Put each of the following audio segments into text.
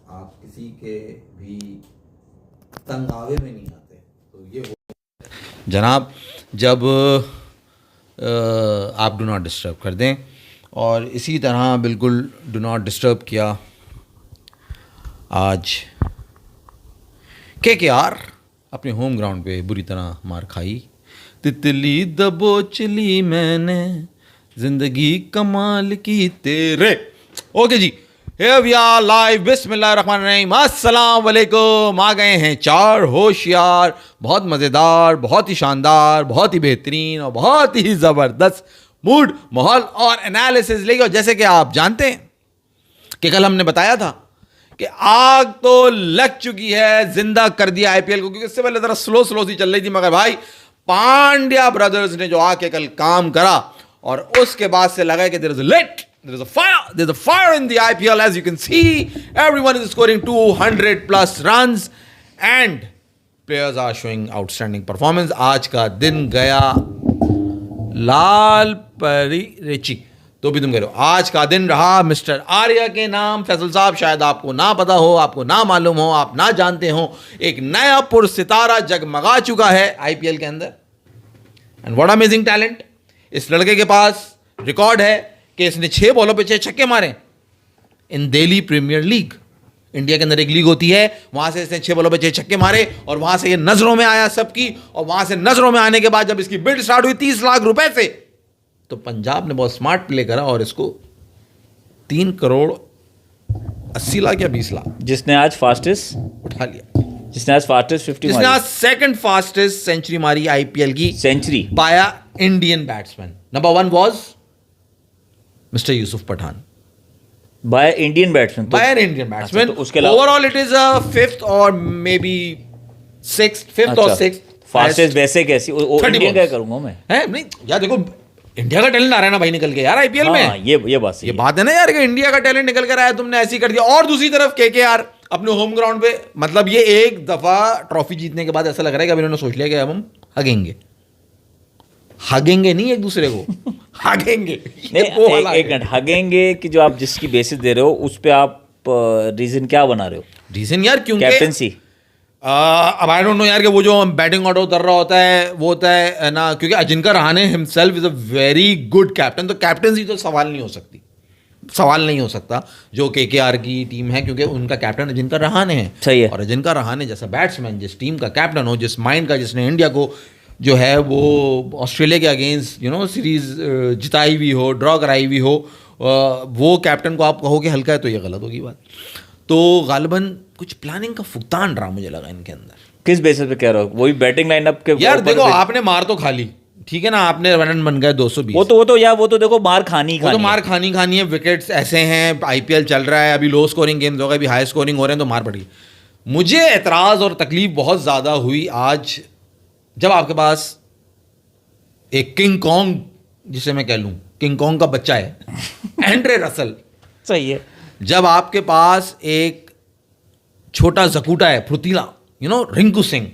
आप किसी के भी तंगावे में नहीं आते। तो ये जनाब, जब आप डू नॉट डिस्टर्ब कर दें, और इसी तरह बिल्कुल डू नॉट डिस्टर्ब किया आज KKR अपने होम ग्राउंड पे बुरी तरह मार खाई। तितली दबोचली मैंने जिंदगी कमाल की तेरे। ओके जी, here we are live। बिस्मिल्लाहिर्रहमानिर्रहीम, अस्सलाम वालेकुम। आ गए हैं चार होशियार, बहुत मज़ेदार, बहुत ही शानदार, बहुत ही बेहतरीन और बहुत ही ज़बरदस्त मूड, माहौल और एनालिसिस लेके। और जैसे कि आप जानते हैं कि कल हमने बताया था कि आग तो लग चुकी है, जिंदा कर दिया IPL को, क्योंकि इससे पहले ज़रा स्लो सी चल रही थी, मगर भाई पांड्या ब्रदर्स ने जो आके कल काम करा, और उसके बाद से लगा कि there is lit, there's a fire in the IPL, as you can see everyone is scoring 200 plus runs and players are showing outstanding performance। आज का दिन गया लाल परी रेची, तो भी तुम कह रहे हो आज का दिन रहा मिस्टर आर्या के नाम। फैसल साहब, शायद आपको ना पता हो, आपको ना मालूम हो, आप ना जानते हो, एक नया पुरसितारा जगमगा चुका है IPL के अंदर। And what amazing talent. इस लड़के के पास रिकॉर्ड है कि इसने 6 बॉलों पे 6 छक्के मारे इन दिल्ली प्रीमियर लीग। इंडिया के अंदर एक लीग होती है, वहां से इसने 6 बॉलों पे 6 छक्के मारे, और वहां से ये नजरों में आया सबकी। और वहां से नजरों में आने के बाद जब इसकी बिड स्टार्ट हुई 30 लाख रुपए से, तो पंजाब ने बहुत स्मार्ट प्ले करा और इसको 3 करोड़ 80 लाख या 20 लाख जिसने आज फास्टेस्ट उठा लिया, जिसने आज फास्टेस्ट 50 जिसने आज सेकंड फास्टेस्ट सेंचुरी मारी IPL की century by a Indian batsman. Number 1 was mister Yusuf Pathan, by Indian batsman, by an Indian batsman. तो उसके अलावा ओवरऑल इट इज 5th और मे बी 5th और 6th फास्टेस्ट। वैसे कैसी इंडियन क्या करूंगा मैं, है नहीं यार, देखो इंडिया का टैलेंट आ रहा है ना भाई निकल के यार IPL में। ये बात सही ये बात है ना यार कि इंडिया का टैलेंट निकल कर आया, तुमने ऐसी कर दिया। और दूसरी तरफ KKR अपने होम ग्राउंड पे, मतलब ये एक दफा ट्रॉफी जीतने के बाद ऐसा लग रहा है कि अब इन्होंने सोच लिया कि अब हम हगेंगे नहीं एक दूसरे को, हगेंगे। एक मिनट, हगेंगे कि जो आप जिसकी बेसिस दे रहे हो उस पे आप रीजन क्या बना रहे हो? रीजन यार क्योंकि कैप्टेंसी। अब आई डोंट नो यार कि वो जो बैटिंग ऑर्डर उतर रहा होता है वो होता है ना, क्योंकि Ajinkya Rahane himself is a very good captain, तो कैप्टनसी तो सवाल नहीं हो सकता जो KKR की टीम है, क्योंकि उनका कैप्टन अजिंक्य रहाणे है। सही है। और अजिंक्य रहाणे जैसा बैट्समैन, जिस टीम का कैप्टन हो, जिस माइंड का, जिसने इंडिया को जो है वो ऑस्ट्रेलिया के अगेंस्ट सीरीज जिताई भी हो, ड्रॉ कराई भी हो, वो कैप्टन को आप कहो कि हल्का है, तो ये गलत होगी बात। तो गालिबन कुछ प्लानिंग का फुकतान रहा मुझे लगा इनके अंदर। किस बेसिस पे कह रहे हो? वही बैटिंग लाइनअप के यार देखो, आपने मार तो खा ली, ठीक है ना, आपने रन बन गए 220। वो तो देखो मार खानी है। विकेट्स ऐसे हैं, IPL चल रहा है, अभी लो स्कोरिंग गेम्स हो गए, अभी हाई स्कोरिंग हो रहे हैं, तो मार पड़ी। मुझे एतराज़ और तकलीफ बहुत ज़्यादा हुई आज जब आपके पास एक किंग कॉन्ग, जिसे मैं कह लूँ किंग कॉन्ग का बच्चा है एंड्रे रसल। सही है। जब आपके पास एक छोटा जकूटा है, फुर्तीला, रिंकू सिंह,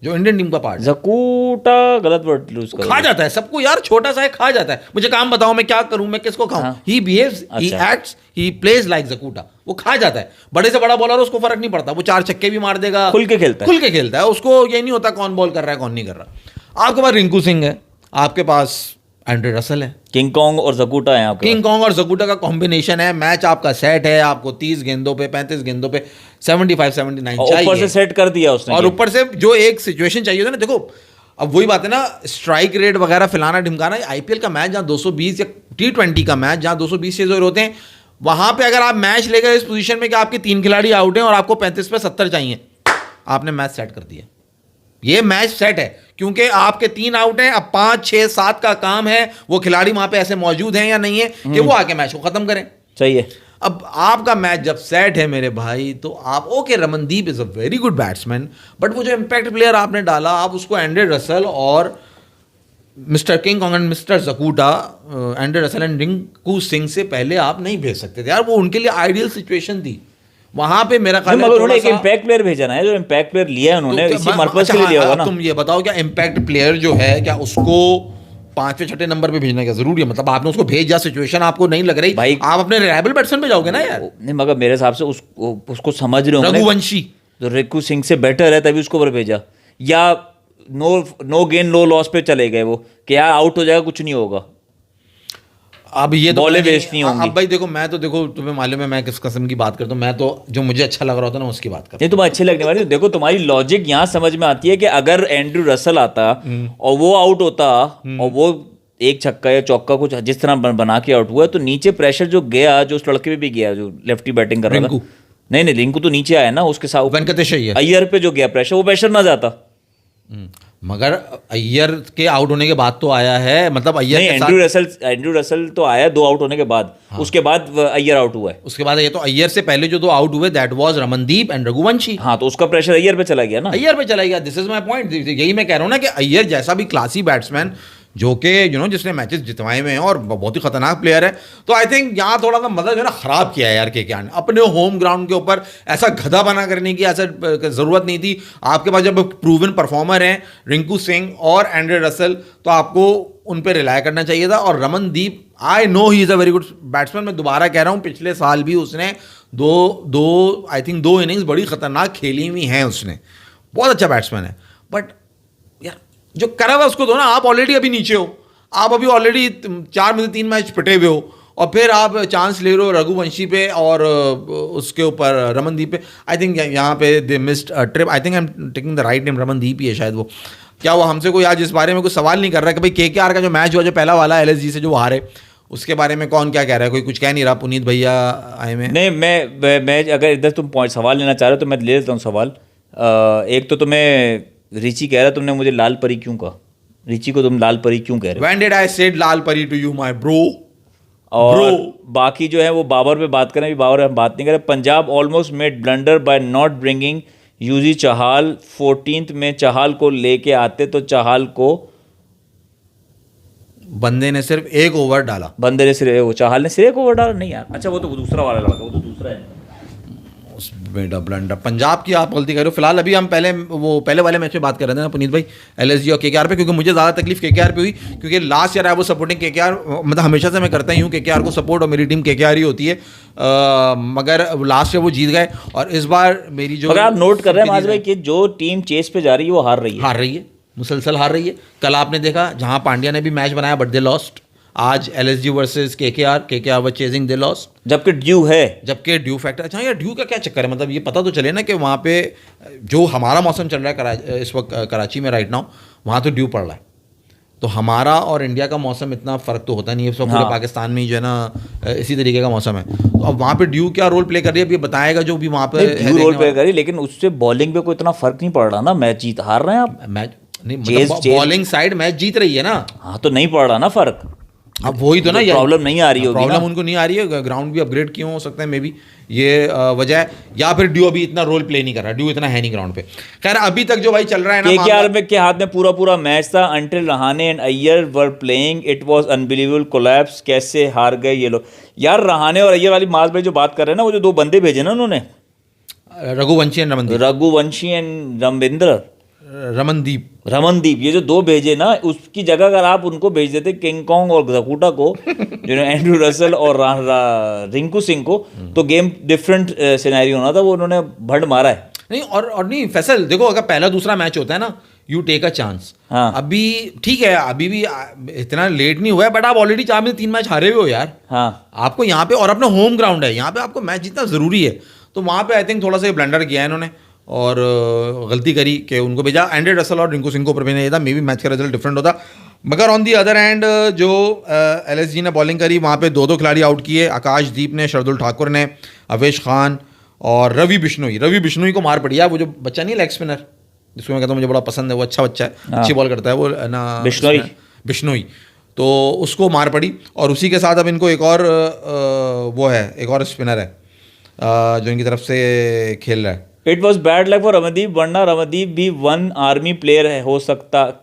जो इंडियन टीम का पार्ट, जकूटा गलत वर्ड यूज कर, खा जाता है सबको यार, छोटा सा है, खा जाता है। मुझे काम बताओ, मैं क्या करूं, मैं किसको खाऊं? He behaves, he acts, he plays like जकूटा। वो खा जाता है, बड़े से बड़ा बॉलर उसको फर्क नहीं पड़ता, वो 4 छक्के भी मार देगा, खुल के खेलता है। उसको ये नहीं होता कौन बॉल कर रहा है कौन नहीं कर रहा। आपके पास रिंकू सिंह है, आपके पास एंड्रे रसल है, किंग कॉन्ग और जकूटा है आपके। किंग कॉन्ग और जकूटा का कॉम्बिनेशन है। मैच आपका सेट है, आपको 30 गेंदों पे 35 गेंदों पे 75-79 चाहिए, ऊपर से सेट कर दिया उसने, और ऊपर से जो एक सिचुएशन चाहिए था ना, देखो अब वही बात है ना, स्ट्राइक रेट वगैरह फैलाना ढिमकाना। IPL का मैच जहाँ 220 या T20 का मैच जहाँ 220 चेज़ होते हैं, वहां पे अगर आप मैच लेकर इस पोजीशन में कि आपके 3 खिलाड़ी आउट हैं और आपको 35 पे 70 चाहिए, आपने मैच सेट कर दिया। ये मैच सेट है क्योंकि आपके 3 आउट हैं, अब 5, 6, 7 का काम है वो खिलाड़ी वहां पे ऐसे मौजूद हैं या नहीं है कि वो आके मैच को खत्म करें। सही है। अब आपका मैच जब सेट है मेरे भाई, तो आप okay, Ramandeep is a very good batsman, but वो जो इम्पैक्ट प्लेयर आपने डाला, आप उसको एंड्रे रसल और mister King Kong and mister जकूटा, Andre Russell and Rinku Singh से पहले आप नहीं भेज सकते थे यार। वो उनके लिए आइडियल सिचुएशन थी वहां पे, मेरा ख्याल है। मगर उन्होंने एक इम्पैक्ट प्लेयर भेजा ना, जो इम्पैक्ट प्लेयर लिया है उन्होंने, इसी पर्पस के लिए लिया होगा ना। तुम ये बताओ क्या इम्पैक्ट प्लेयर जो है, क्या उसको 5वें 6ठे नंबर पे भेजना क्या जरूरी है? मतलब आपने उसको भेजा, सिचुएशन आपको नहीं लग रही भाई, आप अपने रिलायबल बैट्समैन पे जाओगे ना यार। नहीं मगर मेरे हिसाब से उसको समझ रहे होंगे रघुवंशी तो रिंकू सिंह से बेटर है तभी उसको ऊपर भेजा, या नो गेन नो लॉस पे चले गए वो कि यार आउट हो जाएगा कुछ नहीं होगा, अब ये तो बॉलें पता वेस्ट नहीं होंगी। अब भाई देखो, मैं तो देखो तुम्हें मालूम है मैं किस किस्म की बात करता हूँ, मैं तो जो मुझे अच्छा लग रहा होता है ना उसकी बात करता नहीं तुम्हें अच्छी लगने वाली, देखो तुम्हारी लॉजिक यहाँ समझ में आती है कि अगर एंड्रू रसल आता और वो आउट होता और वो एक छक्का या चौका कुछ जिस तरह बना के आउट हुआ, तो नीचे प्रेशर जो गया, जो उस लड़के पे भी गया जो लेफ्टी बैटिंग कर रहा था, रिंकू। नहीं रिंकू तो नीचे आया ना उसके साथ, वेंकटेश अय्यर। अय्यर पे जो गया प्रेशर, वो प्रेशर ना जाता। मगर अय्यर के आउट होने के बाद तो आया है, मतलब अय्यर नहीं, के साथ एंड्रू रसल तो आया 2 आउट होने के बाद, उसके बाद अय्यर आउट हुआ है। उसके बाद ये तो अय्यर से पहले जो 2 आउट हुए that was Ramandeep and Raghuvanshi. हाँ तो उसका प्रेशर अय्यर पे चला गया ना। अय्यर पे चला गया, दिस इज माय पॉइंट। यही मैं कह रहा हूँ ना कि अय्यर जैसा भी क्लासी बैट्समैन जो कि जिसने मैचेस जितवाए हुए हैं और बहुत ही खतरनाक प्लेयर है, तो आई थिंक यहाँ थोड़ा सा मतलब जो है ना खराब किया है यार केकेआर ने अपने होम ग्राउंड के ऊपर। ऐसा गधा बना करने की ऐसा जरूरत नहीं थी। आपके पास जब प्रूवन परफॉर्मर हैं रिंकू सिंह और एंड्रे रसल, तो आपको उन पर रिलाय करना चाहिए था। और Ramandeep, I know he is a very good batsman, मैं दोबारा कह रहा हूँ पिछले साल भी उसने दो इनिंग्स बड़ी खतरनाक खेली हुई हैं उसने, बहुत अच्छा बैट्समैन है। बट यार जो करा हुआ उसको दो ना। आप ऑलरेडी अभी नीचे हो, आप अभी ऑलरेडी 4 में से 3 मैच पिटे हुए हो, और फिर आप चांस ले रहे हो रघुवंशी पे और उसके ऊपर रमनदीप पे। आई थिंक यहाँ पे they missed trip. I think I am taking the right name, Ramandeep ही है शायद वो। क्या वो हमसे कोई आज इस बारे में कुछ सवाल नहीं कर रहा है कि भाई केकेआर का जो मैच हुआ जो पहला वाला एलएसजी से जो वो हारे, उसके बारे में कौन क्या कह रहा है? कोई कुछ कह नहीं रहा। पुनीत भैया आए में नहीं, मैं अगर इधर तुम पॉइंट सवाल लेना चाह रहे हो तो मैं ले लेता हूँ सवाल। एक तो तुम्हें रिची कह रहा है, तुमने मुझे लाल परी क्यों कहा? रिची को तुम लाल परी क्यों कह रहे हो? When did I said लाल परी to you my bro? और बाकी जो है वो बाबर पे बात करें, अभी बाबर पे हम बात नहीं करें। Punjab almost made blunder by not bringing Yuzi Chahal. 14th में चाहल को लेके आते तो चाहल को बंदे ने सिर्फ 1 ओवर डाला। बंदे ने सिर्फ वो चाहल ने सिर्फ 1 ओवर डाला? नहीं यार, अच्छा वो तो दूसरा वाला लड़का, वो तो दूसरा है। बेटा ब्लंडर पंजाब की आप गलती कर रहे हो। फिलहाल अभी हम पहले वाले मैच में बात कर रहे थे ना पुनीत भाई, एलएसजी और केकेआर पे, क्योंकि मुझे ज़्यादा तकलीफ केकेआर पे हुई, क्योंकि last year I was supporting KKR. मतलब हमेशा से मैं करता ही हूँ केकेआर को सपोर्ट, और मेरी टीम केकेआर ही होती है। मगर लास्ट ईयर वो जीत गए, और इस बार मेरी जो, अगर आप नोट कर रहे हैं माज भाई कि जो टीम चेस पे जा रही है वो हार रही है, मुसलसल हार रही है। कल आपने देखा जहाँ पांड्या ने भी मैच बनाया बट दे लॉस्ट। आज LSG versus KKR were chasing, they lost. जबकि ड्यू फैक्टर। अच्छा यार, ड्यू का क्या चक्कर है? मतलब ये पता तो चले ना कि वहाँ पे जो हमारा मौसम चल रहा है इस वक्त कराची में राइट नाउ, वहाँ तो ड्यू पड़ रहा है। तो हमारा और इंडिया का मौसम इतना फ़र्क तो होता नहीं है। पूरे पाकिस्तान में जो है ना इसी तरीके का मौसम है। तो अब वहाँ पे ड्यू क्या रोल प्ले कर रही है, अब ये बताएगा जो भी वहाँ पे ड्यू रोल प्ले कर रही है, लेकिन उससे बॉलिंग पे कोई इतना फर्क नहीं पड़ रहा ना। मैच जीत हार रहे हैं आप, मैच नहीं, मतलब बॉलिंग साइड मैच जीत रही है ना। हाँ तो नहीं पड़ रहा ना फर्क। अब वही तो ना, प्रॉब्लम नहीं आ रही होगी, प्रॉब्लम उनको नहीं आ रही है। ग्राउंड भी अपग्रेड क्यों हो सकता है, मे बी ये वजह है, या फिर ड्यू अभी इतना रोल प्ले नहीं कर रहा। ड्यू इतना है नहीं ग्राउंड पे। खैर अभी तक जो भाई चल रहा है ना, केकेआर में के हाथ में पूरा मैच था until Rahane and Iyer were playing, it was unbelievable collapse. कैसे हार गए ये लोग यार? रहाने और अय्यर वाली माज भाई जो बात कर रहे हैं ना, वो जो 2 बंदे भेजे ना उन्होंने, रघुवंशी एंड रमनदीप, ये जो 2 भेजे ना, उसकी जगह अगर आप उनको भेज देते किंग कॉन्ग और जकूटा को, जो एंड्रू रसल और रिंकू सिंह को, तो गेम डिफरेंट सिनेरियो होना था। वो उन्होंने भड़ मारा है। नहीं और नहीं फैसल, देखो अगर पहला दूसरा मैच होता है ना, यू टेक अ चांस। हाँ। अभी ठीक है, अभी भी इतना लेट नहीं हुआ है, बट आप ऑलरेडी 4 में से 3 मैच हारे हुए हो यार। हाँ, आपको यहाँ पे, और अपना होम ग्राउंड है, यहाँ पे आपको मैच जीतना जरूरी है। तो वहाँ पे आई थिंक थोड़ा सा ब्लंडर किया है इन्होंने, और गलती करी कि उनको भेजा। एंड्रे रसल और रिंकू सिंह को ऊपर भेजना चाहिए था, मे बी मैच का रिजल्ट डिफरेंट होता। मगर ऑन दी अदर हैंड जो एलएसजी ने बॉलिंग करी, वहाँ पे 2 खिलाड़ी आउट किए। आकाशदीप ने, शरदुल ठाकुर ने, अवेश खान और रवि बिश्नोई को मार पड़ी है। वो जो बच्चा नहीं लेग स्पिनर जिसको मैं कहता हूँ मुझे बड़ा पसंद है, वो अच्छा बच्चा है, अच्छी बॉल करता है वो ना, बिश्नोई, तो उसको मार पड़ी। और उसी के साथ अब इनको एक और एक और स्पिनर है जो इनकी तरफ से खेल रहा है। It was bad luck for Ramandeep, वरना रमनदीप भी 1 आर्मी प्लेयर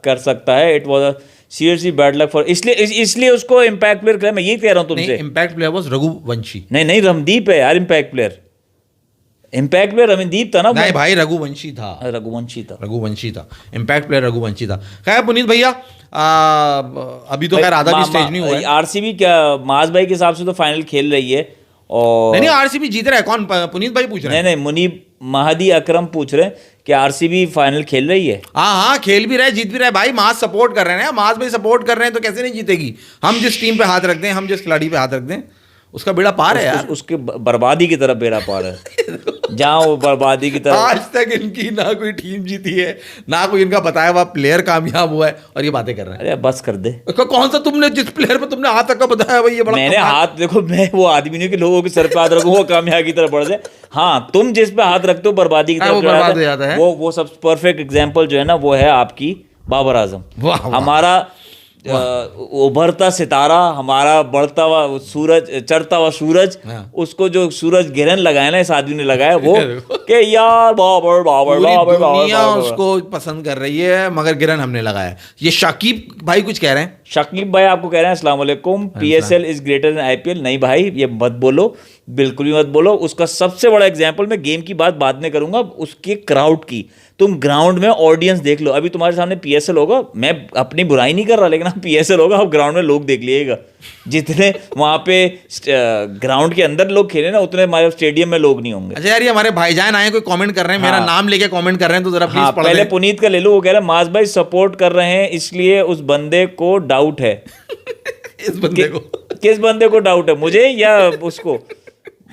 कर सकता है। It was seriously bad luck for, इसलिए उसको इम्पैक्ट प्लेयर किया। मैं ये कह रहा हूँ तुमसे, इम्पैक्ट प्लेयर वाज रघुवंशी। नहीं रमनदीप है यार इम्पैक्ट प्लेयर रमनदीप था ना। नहीं भाई, रघुवंशी था। रघुवंशी था। इम्पैक्ट प्लेयर रघुवंशी था। खैर पुनीत भैया, अभी तो खैर आधा भी स्टेज नहीं हुआ है। आरसीबी क्या माज भाई के हिसाब से तो फाइनल खेल रही है और नहीं आरसीबी जीत रहा है। कौन, पुनीत भाई पूछ रहे हैं? नहीं मुनीब महदी अकरम पूछ रहे हैं कि आरसीबी फाइनल खेल रही है। हाँ खेल भी रहे, जीत भी रहे भाई। मास सपोर्ट कर रहे हैं, मास भाई सपोर्ट कर रहे हैं तो कैसे नहीं जीतेगी। हम जिस टीम पे हाथ रखते हैं, हम जिस खिलाड़ी पे हाथ रखते हैं, उसका बेड़ा पार है यार। उसके बर्बादी की तरफ बेड़ा पार है जहाँ वो बर्बादी की तरफ। आज तक इनकी ना कोई टीम जीती है, ना कोई इनका बताया हुआ प्लेयर कामयाब हुआ है, और ये बातें कर रहे हैं। अरे बस कर दे। कौन सा तुमने, जिस प्लेयर पे तुमने हाथ तक का बताया भाई, ये बड़ा मैंने हाथ, देखो मैं वो आदमी नहीं कि लोगों के सर पे हाथ रखूं वो कामयाबी की तरफ बढ़ जाए। हाँ, तुम जिस पे हाथ रखते हो बर्बादी की तरफ वो बर्बाद हो जाता है। वो सब परफेक्ट एग्जाम्पल जो है ना वो है आपकी बाबर आजम। हमारा उभरता सितारा, हमारा बढ़ता हुआ सूरज, चढ़ता हुआ सूरज, उसको जो सूरज गिरहन लगाया ना इस आदमी ने लगाया वो कि यार बाबर बाबर बाबर दुनिया उसको पसंद कर रही है, मगर गिरहन हमने लगाया। ये शाकिब भाई कुछ कह रहे हैं। शकीब भाई आपको कह रहे हैं अस्सलाम वालेकुम, PSL is greater than IPL. नहीं भाई ये मत बोलो, बिल्कुल भी मत बोलो। उसका सबसे बड़ा एग्जांपल, मैं गेम की बात बाद में करूंगा, उसके क्राउड की। तुम ग्राउंड में ऑडियंस देख लो। अभी तुम्हारे सामने पीएसएल होगा, मैं अपनी बुराई नहीं कर रहा, लेकिन आप पीएसएल होगा, आप ग्राउंड में लोग देख लीजिएगा। जितने वहां पे ग्राउंड के अंदर लोग खेले ना, उतने हमारे स्टेडियम में लोग नहीं होंगे। अच्छा यार, ये हमारे भाईजान आए, कोई कमेंट कर रहे हैं, मेरा नाम लेके कमेंट कर रहे हैं, तो जरा प्लीज पढ़ पहले पुनीत का ले लो। वो कह रहा है माज भाई सपोर्ट कर रहे हैं इसलिए उस बंदे को डाउट है। इस बंदे को, किस बंदे को डाउट है, मुझे या उसको?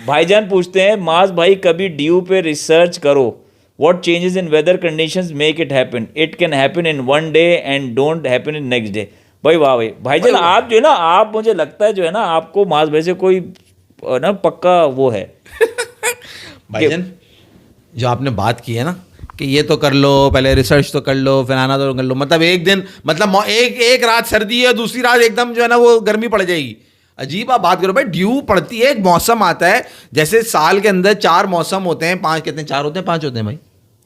भाईजान पूछते हैं माज भाई कभी ड्यू पे रिसर्च करो। What changes in weather conditions make it happen? It can happen in one day and don't happen in next day. भाई वाह भाईजान, आप जो है ना, आप मुझे लगता है जो है ना, आपको माज भाई से कोई ना पक्का वो है। भाईजान जो आपने बात की है ना कि ये तो कर लो, पहले रिसर्च तो कर लो, फिर आना तो कर लो, मतलब एक दिन, मतलब एक रात सर्दी है, दूसरी रात एकदम जो है ना वो गर्मी पड़ जाएगी। अजीब आप बात करो भाई। ड्यू पड़ती है, एक मौसम आता है, जैसे साल के अंदर 4 मौसम होते हैं, 5 कितने, 4 होते हैं, 5 होते हैं भाई?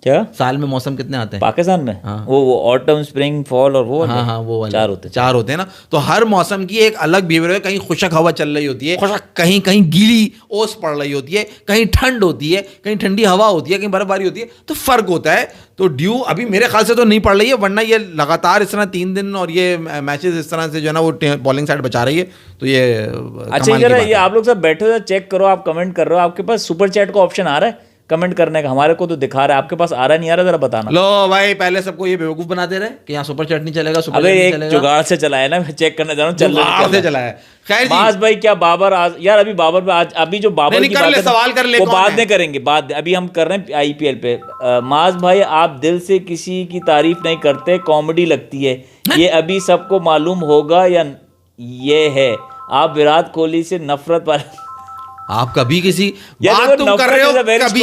क्या साल में मौसम कितने आते हैं पाकिस्तान में? हाँ। वो ऑटम, स्प्रिंग, फॉल और वो हाँ वो वाले 4 होते हैं ना। तो हर मौसम की एक अलग बिहेवियर है। कहीं खुशक हवा चल रही होती है, कहीं कहीं गीली ओस पड़ रही होती है, कहीं ठंड होती है, कहीं ठंडी हवा होती है, कहीं बर्फबारी होती है, तो फर्क होता है। तो ड्यू अभी मेरे ख्याल से तो नहीं पड़ रही है, वरना ये लगातार इस तरह 3 दिन और ये मैचेस इस तरह से जो है ना वो बॉलिंग साइड बचा रही है, तो ये अच्छा जरा ये आप लोग सब बैठे हो चेक करो, आप कमेंट कर रहे हो, आपके पास सुपर चैट का ऑप्शन आ रहा है कमेंट करने का? हमारे को तो दिखा रहा है, आपके पास आ रहा नहीं आ रहा, जरा बताना। लो भाई, पहले सबको ये बेवकूफ बना दे रहे कि यहाँ सुपर चैट नहीं चलेगा, सुपर अबे एक जुगाड़ से चलाया ना, चेक करने जा रहा हूँ, चल से चलाया। खैर माज भाई क्या बाबर आज, यार अभी बाबर पे आज, अभी जो बाबर की बात है सवाल कर ले, वो बाद में करेंगे, बाद अभी हम कर रहे हैं आईपीएल पे। माज भाई आप दिल से किसी की तारीफ नहीं करते, कॉमेडी लगती है, ये अभी सबको मालूम होगा या ये है आप विराट कोहली से नफरत वाले। आप कभी किसी बात तुम कर रहे हो, कभी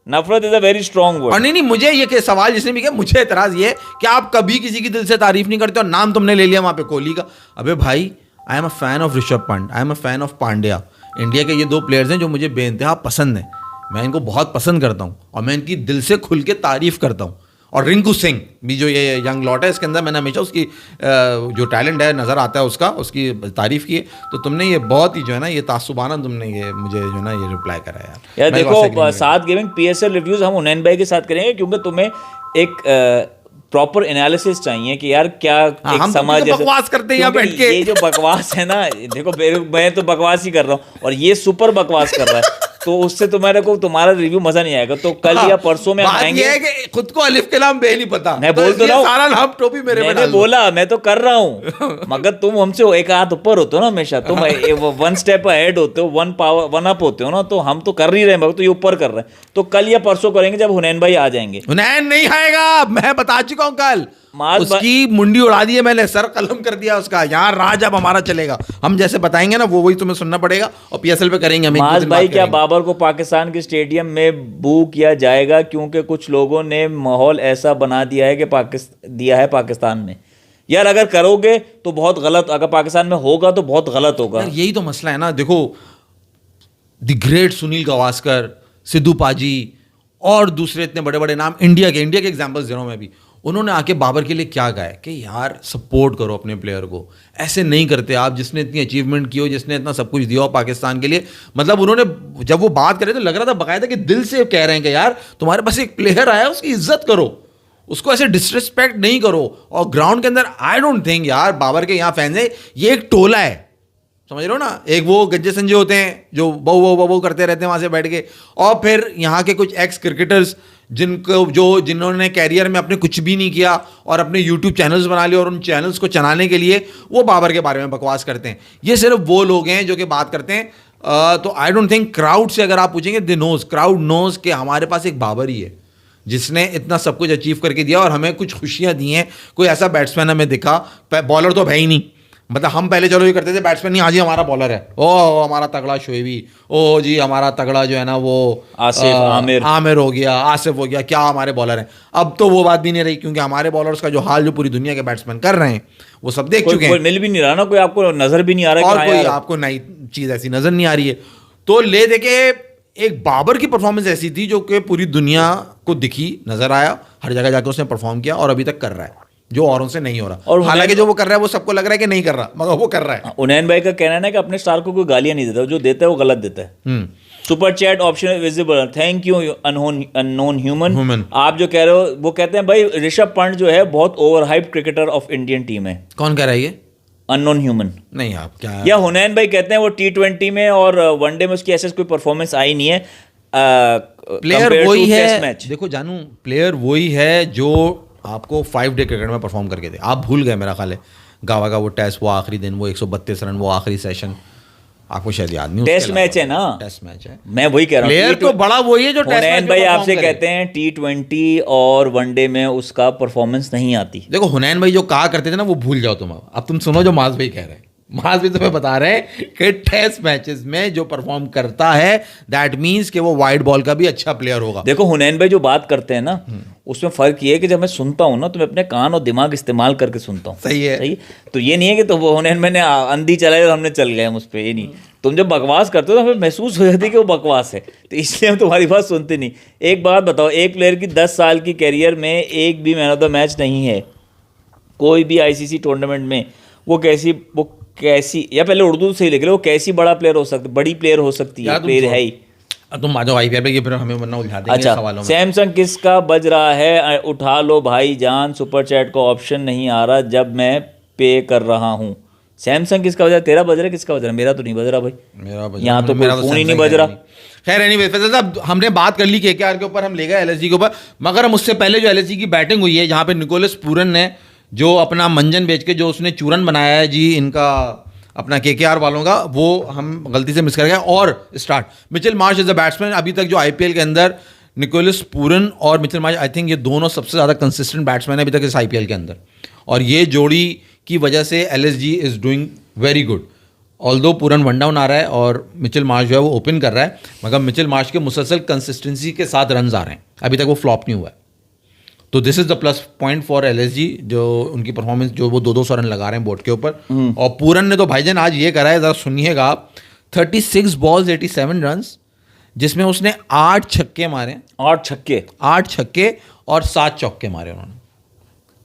नफरत is a very strong word. और नहीं मुझे ये सवाल जिसने भी किया, मुझे एतराज ये है कि आप कभी किसी की दिल से तारीफ नहीं करते, और नाम तुमने ले लिया वहां पे कोहली का। अबे भाई, I am a fan of Rishabh Pant, I am a fan of Pandya. India के ये 2 प्लेयर्स हैं जो मुझे बेइंतहा पसंद हैं, मैं इनको बहुत पसंद करता हूँ और मैं इनकी दिल से खुल के तारीफ करता हूँ। और रिंकू सिंह भी जो ये यंग लॉट है, इसके अंदर मैंने हमेशा उसकी जो टैलेंट है नज़र आता है उसका, उसकी तारीफ की है। तो तुमने ये बहुत ही जो है ना ये तासुबाना तुमने ये मुझे जो है ना ये रिप्लाई करा यार देखो 7 गेमिंग पीएसएल रिव्यूज हम उनैन भाई के साथ करेंगे, क्योंकि तुम्हें एक प्रॉपर एनालिसिस चाहिए कि यार क्या एक समाज तो बकवास करते हैं यहाँ बैठ के। ये जो बकवास है ना, देखो मैं तो बकवास ही कर रहा हूँ और ये सुपर बकवास कर रहा है, तो उससे तुम्हारा रिव्यू मजा नहीं आएगा। तो कल या परसों में आएंगे। ये है कि खुद को अलिफ के नाम बे नहीं पता, मैं बोल तो रहा हूँ, सारा नाम टोपी मेरे पे मैंने बोला, मैं तो कर रहा हूँ, मगर तुम हमसे एक हाथ ऊपर होते हो ना हमेशा, तुम 1 स्टेप अहेड होते हो, 1 अप होते हो ना, तो हम तो कर ही रहे हैं, तो ये ऊपर कर रहे हैं। तो कल या परसों करेंगे जब हुनैन भाई आ जाएंगे। हुनैन नहीं आएगा, मैं बता चुका हूँ कल, उसकी मुंडी उड़ा दी है मैंने, सर कलम कर दिया उसका। यहाँ राज अब हमारा चलेगा, हम जैसे बताएंगे ना वो वही तुम्हें सुनना पड़ेगा, और पीएसएल पे करेंगे हम। माज भाई क्या बाबर को पाकिस्तान के स्टेडियम में बू किया जाएगा, क्योंकि कुछ लोगों ने माहौल ऐसा बना दिया है कि पाकिस्तान में। यार अगर करोगे तो बहुत गलत, अगर पाकिस्तान में होगा तो बहुत गलत होगा। यही तो मसला है ना। देखो द ग्रेट सुनील गावस्कर, सिद्धू पाजी और दूसरे इतने बड़े बड़े नाम इंडिया के एग्जाम्पल्स दे रहा हूं मैं भी, उन्होंने आके बाबर के लिए क्या कहा है कि यार सपोर्ट करो अपने प्लेयर को, ऐसे नहीं करते आप, जिसने इतनी अचीवमेंट की हो, जिसने इतना सब कुछ दिया हो पाकिस्तान के लिए। मतलब उन्होंने जब वो बात करे तो लग रहा था बाकायदा कि दिल से कह रहे हैं कि यार तुम्हारे पास एक प्लेयर आया, उसकी इज्जत करो। उसको ऐसे डिसरिस्पेक्ट नहीं करो। और ग्राउंड के अंदर आई डोंट थिंक यार बाबर के यहाँ फैंस है, ये एक टोला है, समझ रहे हो ना। एक वो गज्जे संजय होते हैं जो बहु करते रहते हैं वहां से बैठ के, और फिर यहाँ के कुछ एक्स क्रिकेटर्स जिन्होंने कैरियर में अपने कुछ भी नहीं किया और अपने यूट्यूब चैनल्स बना लिए और उन चैनल्स को चलाने के लिए वो बाबर के बारे में बकवास करते हैं। ये सिर्फ वो लोग हैं जो कि बात करते हैं। तो आई डोंट थिंक क्राउड से अगर आप पूछेंगे, क्राउड नोज कि हमारे पास एक बाबर ही है जिसने इतना सब कुछ अचीव करके दिया और हमें कुछ खुशियां दी हैं। कोई ऐसा बैट्समैन हमें दिखा, बॉलर तो है ही नहीं, मतलब हम पहले चलो ये करते थे बैट्समैन नहीं, आज ही हमारा बॉलर है, ओ हमारा तगड़ा शोएबी, ओ जी हमारा तगड़ा जो है ना वो आसिफ आमिर हो गया, आसिफ हो गया, क्या हमारे बॉलर हैं। अब तो वो बात भी नहीं रही, क्योंकि हमारे बॉलर्स का जो हाल जो पूरी दुनिया के बैट्समैन कर रहे हैं वो सब देख चुके हैं। मिल भी नहीं रहा ना, कोई आपको नजर भी नहीं आ रहा और कोई आपको नई चीज ऐसी नजर नहीं आ रही है। तो ले देखे एक बाबर की परफॉर्मेंस ऐसी थी जो कि पूरी दुनिया को दिखी, नजर आया, हर जगह जाकर उसने परफॉर्म किया और अभी तक कर रहा है जो औरों से नहीं हो रहा। और हालांकि जो वो कर रहा है वो सबको लग रहा है कि नहीं कर रहा, मगर वो कर रहा है। उनैन भाई का कहना है कि अपने स्टार को कोई गालियां नहीं देता, जो देता है वो गलत देता है। Super chat option visible, thank you unknown human. आप जो कह रहे हो वो कहते हैं भाई ऋषभ पंत जो है बहुत overhyped cricketer of Indian team है। कौन कह रहा है ये? Unknown human. नहीं आप क्या, या हुनैन भाई कहते हैं वो T20 में और वनडे में उसकी ऐसे कोई परफॉर्मेंस आई नहीं है। प्लेयर वही है, देखो जानू, प्लेयर वही है जो आपको 5 डे क्रिकेट में परफॉर्म करके दे। आप भूल गए मेरा ख्याल है गावा का वो टेस्ट, वो आखिरी दिन, वो 132 रन, वो आखिरी सेशन, आपको शायद याद नहीं। टेस्ट मैच है ना, टेस्ट मैच है, मैं वही कह रहा हूँ। प्लेयर तो बड़ा वही है जो टेस्ट मैच भाई आपसे कहते हैं T20 और वनडे में उसका परफॉर्मेंस नहीं आती। देखो हुनैन भाई जो कहा करते थे ना वो भूल जाओ तुम। अब तुम सुनो जो माज भाई कह रहे हैं। माज भाई तुम्हें बता रहे हैं कि टेस्ट मैचेस में जो परफॉर्म करता है दैट मींस कि वो वाइड बॉल का भी अच्छा प्लेयर होगा। देखो हुनैन भाई जो बात करते हैं ना उसमें फर्क ये है कि जब मैं सुनता हूँ ना तो मैं अपने कान और दिमाग इस्तेमाल करके सुनता हूँ। सही है, सही। तो ये नहीं है कि तो वो हुनैन मैंने अंधी चलाई और हमने चल गए हम उस पर, ये नहीं। तुम जब बकवास करते हो तो हमें महसूस हो जाती है कि वो बकवास है, तो इसलिए हम तुम्हारी बात सुनते नहीं। एक बात बताओ, एक प्लेयर की 10 साल की कैरियर में एक भी मैन ऑफ द मैच नहीं है कोई भी ICC टूर्नामेंट में, वो कैसी या पहले उर्दू से ही लिख लो, वो कैसी बड़ा प्लेयर हो सकती, बड़ी प्लेयर हो सकती है, प्लेयर है ही। तुम आ जाओ IPL पे, ये फिर हमें वरना उलझा देंगे सवालों में। सैमसंग किसका बज रहा है, उठा लो भाई जान, सुपर चैट को ऑप्शन नहीं आ रहा जब मैं पे कर रहा हूँ। सैमसंग किसका बज रहा है? तेरा बज रहा है, किसका बज रहा है? मेरा तो नहीं बज रहा भाई, यहाँ तो मेरा फोन ही नहीं बज रहा। खैर एनीवे फैसल साहब, हमने बात कर ली KKR के ऊपर, हम ले गए LSG के ऊपर, मगर हम उससे पहले जो LSG की बैटिंग हुई है जहाँ पे निकोलस पूरन ने जो अपना मंजन बेच के जो उसने चूरन बनाया है जी इनका अपना KKR वालों का, वो हम गलती से मिस कर गए। और start Mitchell Marsh as a batsman, अभी तक जो IPL के अंदर निकोलस पूरन और मिचेल मार्श, आई थिंक ये दोनों सबसे ज़्यादा कंसिस्टेंट बैट्समैन है अभी तक इस IPL के अंदर, और ये जोड़ी की वजह से LSG is doing very good. Although Pooran one down आ रहा है और मिचेल मार्श जो है वो ओपन कर रहा है, मगर मिचेल मार्श के मुसलसल कंसिस्टेंसी के साथ रन आ रहे हैं, अभी तक वो फ्लॉप नहीं हुआ है। तो this is the plus point for LSG, जो उनकी परफॉर्मेंस जो वो 200 रन लगा रहे हैं बोर्ड के ऊपर। और पूरन ने तो भाईजान आज ये करा है, जरा सुनिएगा आप, 36 बॉल्स 87 रन, जिसमें उसने 8 छक्के मारे, 8 छक्के और 7 चौके मारे उन्होंने।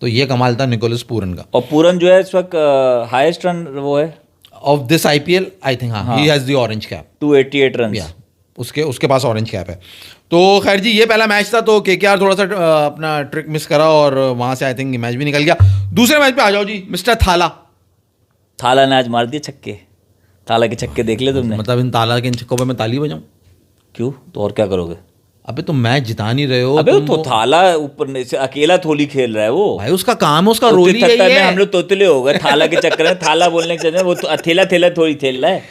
तो ये कमाल था निकोलस पूरन का। और पूरन जो है इस वक्त हाईएस्ट रन वो है of this IPL, I think. हाँ, he has the orange cap, 288 run, उसके पास ऑरेंज कैप है। तो खैर जी ये पहला मैच था, तो KKR थोड़ा सा अपना ट्रिक मिस करा और वहां से आई थिंक मैच भी निकल गया। दूसरे मैच पे आ जाओ जी, मिस्टर थाला ने आज मार दिए छक्के। थाला के छक्के देख ले तुमने? मतलब इन ताला के इन छक्कों पे मैं ताली बजाऊं? क्यों, तो और क्या करोगे? अबे तुम मैच जिता नहीं रहे हो। अबे तो थाला ऊपर से अकेला थोली खेल रहा है वो, भाई उसका काम है, उसका रोल ही है। हम लोग तोतले हो गए थाला के चक्कर में, थाला बोलने के चक्कर में, वो तो अथेला थोड़ी खेल रहा है।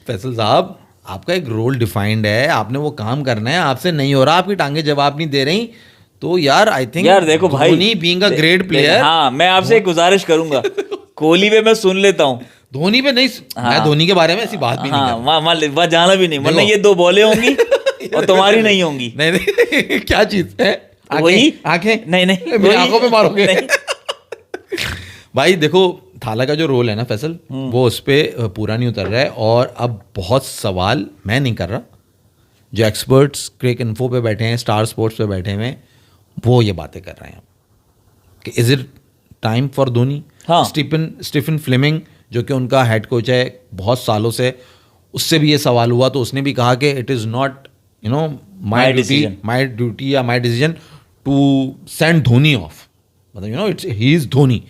फैसल साहब आपका एक रोल डिफाइंड है, आपने वो काम करना है, आपसे नहीं हो रहा, आपकी टांगे जवाब नहीं दे रही, तो यार आई थिंक यार देखो भाई, Dhoni being a great player, हाँ मैं आपसे एक गुजारिश करूंगा, कोहली पे मैं सुन लेता हूँ, धोनी पे नहीं। मैं धोनी के बारे में ऐसी बात भी नहीं कर रहा, वहाँ जाना भी नहीं, वरना ये 2 बॉलें होंगी और तुम्हारी नहीं होंगी। नहीं क्या चीज है? वही आंखें? नहीं मेरी आंखों पे मारोगे। भाई देखो थाला का जो रोल है ना फैसल, वो उस पर पूरा नहीं उतर रहा है। और अब बहुत सवाल मैं नहीं कर रहा, जो एक्सपर्ट्स क्रिक इन्फो पे बैठे हैं, स्टार स्पोर्ट्स पे बैठे हुए हैं, वो ये बातें कर रहे हैं कि is it time for Dhoni. Stephen Fleming जो कि उनका हेड कोच है बहुत सालों से, उससे भी ये सवाल हुआ तो उसने भी कहा कि it is not my duty या my decision to send Dhoni off, मतलब you know it's he is Dhoni,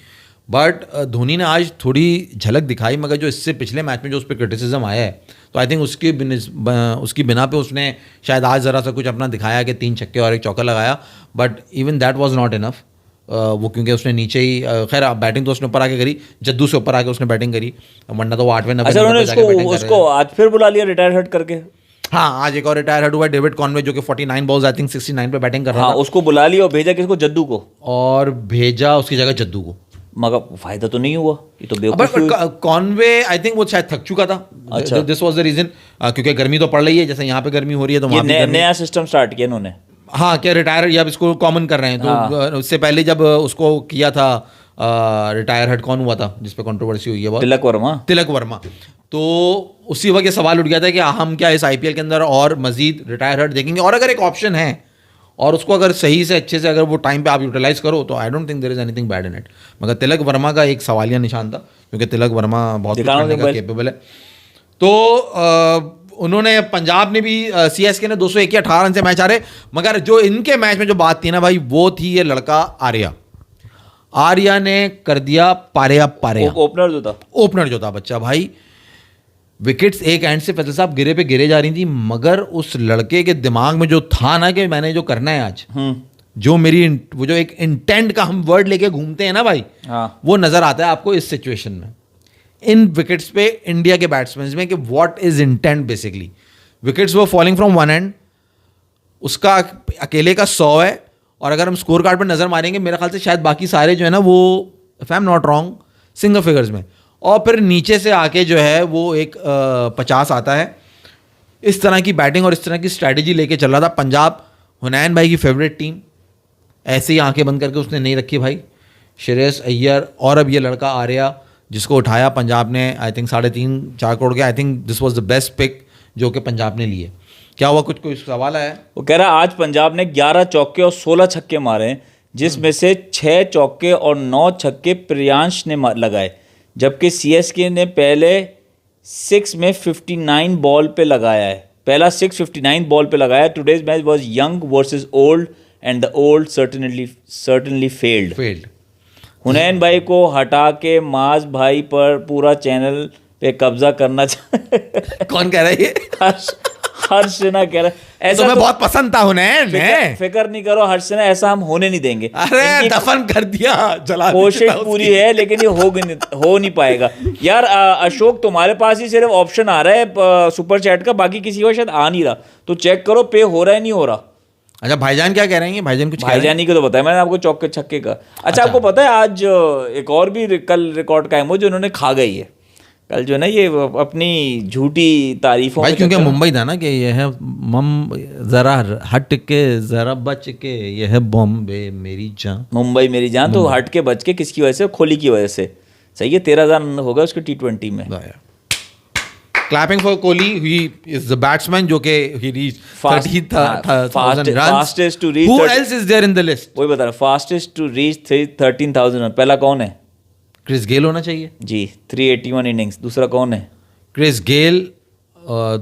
but Dhoni ने आज थोड़ी झलक दिखाई, मगर जो इससे पिछले मैच में जो उस पर क्रिटिसिज्म आया है, तो आई थिंक उसकी बिना पे उसने शायद आज ज़रा सा कुछ अपना दिखाया कि 3 छक्के और 1 चौका लगाया, but even that was not enough. वो क्योंकि उसने नीचे ही खैर बैटिंग तो उसने ऊपर आके करी, जद्दू से ऊपर आके उसने बैटिंग करी, वरना तो वो 8वें 9वें अच्छा, नंबर उन्होंने पे जाके बैटिंग कर उसको आज फिर बुला लिया रिटायर हट करके। हाँ, आज एक और रिटायर हट हुआ डेविड कॉनवे, जो कि 49 बॉल्स आई थिंक 69 पे बैटिंग कर रहा हाँ, था, उसको बुला लिया और भेजा किसको, जद्दू को, और भेजा उसकी जगह जद्दू को। मगर फायदा तो नहीं हुआ, ये तो बेवकूफी हुई। बट कॉनवे आई थिंक वो शायद थक चुका था, अच्छा। दिस वाज द रीजन, क्योंकि गर्मी तो पड़ रही है, जैसे यहाँ पे गर्मी हो रही है तो ये वहाँ भी गर्मी। नया सिस्टम स्टार्ट किया इन्होंने। हाँ, क्या रिटायर या इसको कॉमन कर रहे हैं, तो उससे पहले जब उसको किया था रिटायर हट, कौन हुआ था जिस पे कंट्रोवर्सी हुई है बहुत, तिलक वर्मा, तो उसी वक्त ये सवाल उठ गया था कि हम क्या इस आईपीएल के अंदर और मजीद रिटायर हट देखेंगे, और अगर एक ऑप्शन है और उसको अगर सही से अच्छे से अगर वो टाइम पे आप यूटिलाइज करो तो I don't think there is anything bad in it. मगर तिलक वर्मा का एक सवालिया निशान था, क्योंकि तिलक वर्मा बहुत केपेबल है। तो उन्होंने, पंजाब ने भी, सीएसके ने 218 रन से मैच हारे, मगर जो इनके मैच में जो बात थी ना भाई, वो थी ये लड़का आर्या ने कर दिया पारिया। ओपनर जो था बच्चा भाई, विकेट्स एक एंड से फैसल साहब गिरे पे गिरे जा रही थी, मगर उस लड़के के दिमाग में जो था ना कि मैंने जो करना है आज, जो मेरी वो जो एक इंटेंट का हम वर्ड लेके घूमते हैं ना भाई, वो नजर आता है आपको इस सिचुएशन में, इन विकेट्स पे इंडिया के बैट्समैन में, कि what is intent basically. Wickets वो फॉलिंग फ्रॉम वन एंड, उसका अकेले का 100 है, और अगर हम स्कोर कार्ड पर नजर मारेंगे मेरे ख्याल से शायद बाकी सारे जो है ना वो, if I am not wrong, single figures में, और फिर नीचे से आके जो है वो एक 50 आता है। इस तरह की बैटिंग और इस तरह की स्ट्रैटेजी लेके चल रहा था पंजाब, हुनैन भाई की फेवरेट टीम, ऐसे ही आंखें बंद करके उसने नहीं रखी भाई, श्रेयस अय्यर, और अब ये लड़का आर्या जिसको उठाया पंजाब ने, आई थिंक 3.5-4 करोड़ के, I think this was the best pick जो कि पंजाब ने लिए। क्या हुआ, कुछ कोई सवाल आया? वो कह रहा आज पंजाब ने 11 चौके और 16 छक्के मारे, जिसमें से 6 चौके और 9 छक्के प्रियांश ने लगाए, जबकि सीएसके ने पहले 6 में 59 बॉल पे लगाया है, पहला 6 59 बॉल पे लगाया। Today's match was young versus old and the old certainly failed. Hunain भाई को हटा के माज भाई पर पूरा चैनल पे कब्जा करना कौन कह रहा है ये? हर्ष ना कह रहा है, ऐसा तो मैं बहुत पसंद था हुनैन, फिक्र नहीं करो हर्ष ना, ऐसा हम होने नहीं देंगे। अरे दफन कर दिया, जला कोशिश पूरी है, लेकिन ये हो नहीं पाएगा यार। अशोक, तुम्हारे पास ही सिर्फ ऑप्शन आ रहा है सुपर चैट का, बाकी किसी को शायद आ नहीं रहा, तो चेक करो पे हो रहा है नहीं हो रहा। अच्छा, भाईजान क्या कह रहे हैं? भाईजान कुछ भाईजानी को तो बताया मैंने आपको, चौके छक्के का। अच्छा, आपको पता है आज एक और भी कल रिकॉर्ड कायम हो जो उन्होंने खा गई है कल, जो है ना ये अपनी झूठी तारीफों भाई, क्योंकि मुंबई था ना कि ये है जरा हट के जरा बच के, ये है बॉम्बे मेरी जान, मुंबई मेरी जान। तो हट के बच के किसकी वजह से? कोहली की वजह से। सही है, 13,000 रन होगा उसके T20 में। Clapping for Kohli, he is the batsman जो कि he reach 30,000 run, fastest to reach. Who else is there in the list? वही बता रहा, फास्टेस्ट टू रीच 13,000 रन। पहला कौन है? क्रिस गेल होना चाहिए जी, 381 इनिंग्स। दूसरा कौन है? Chris Gayle.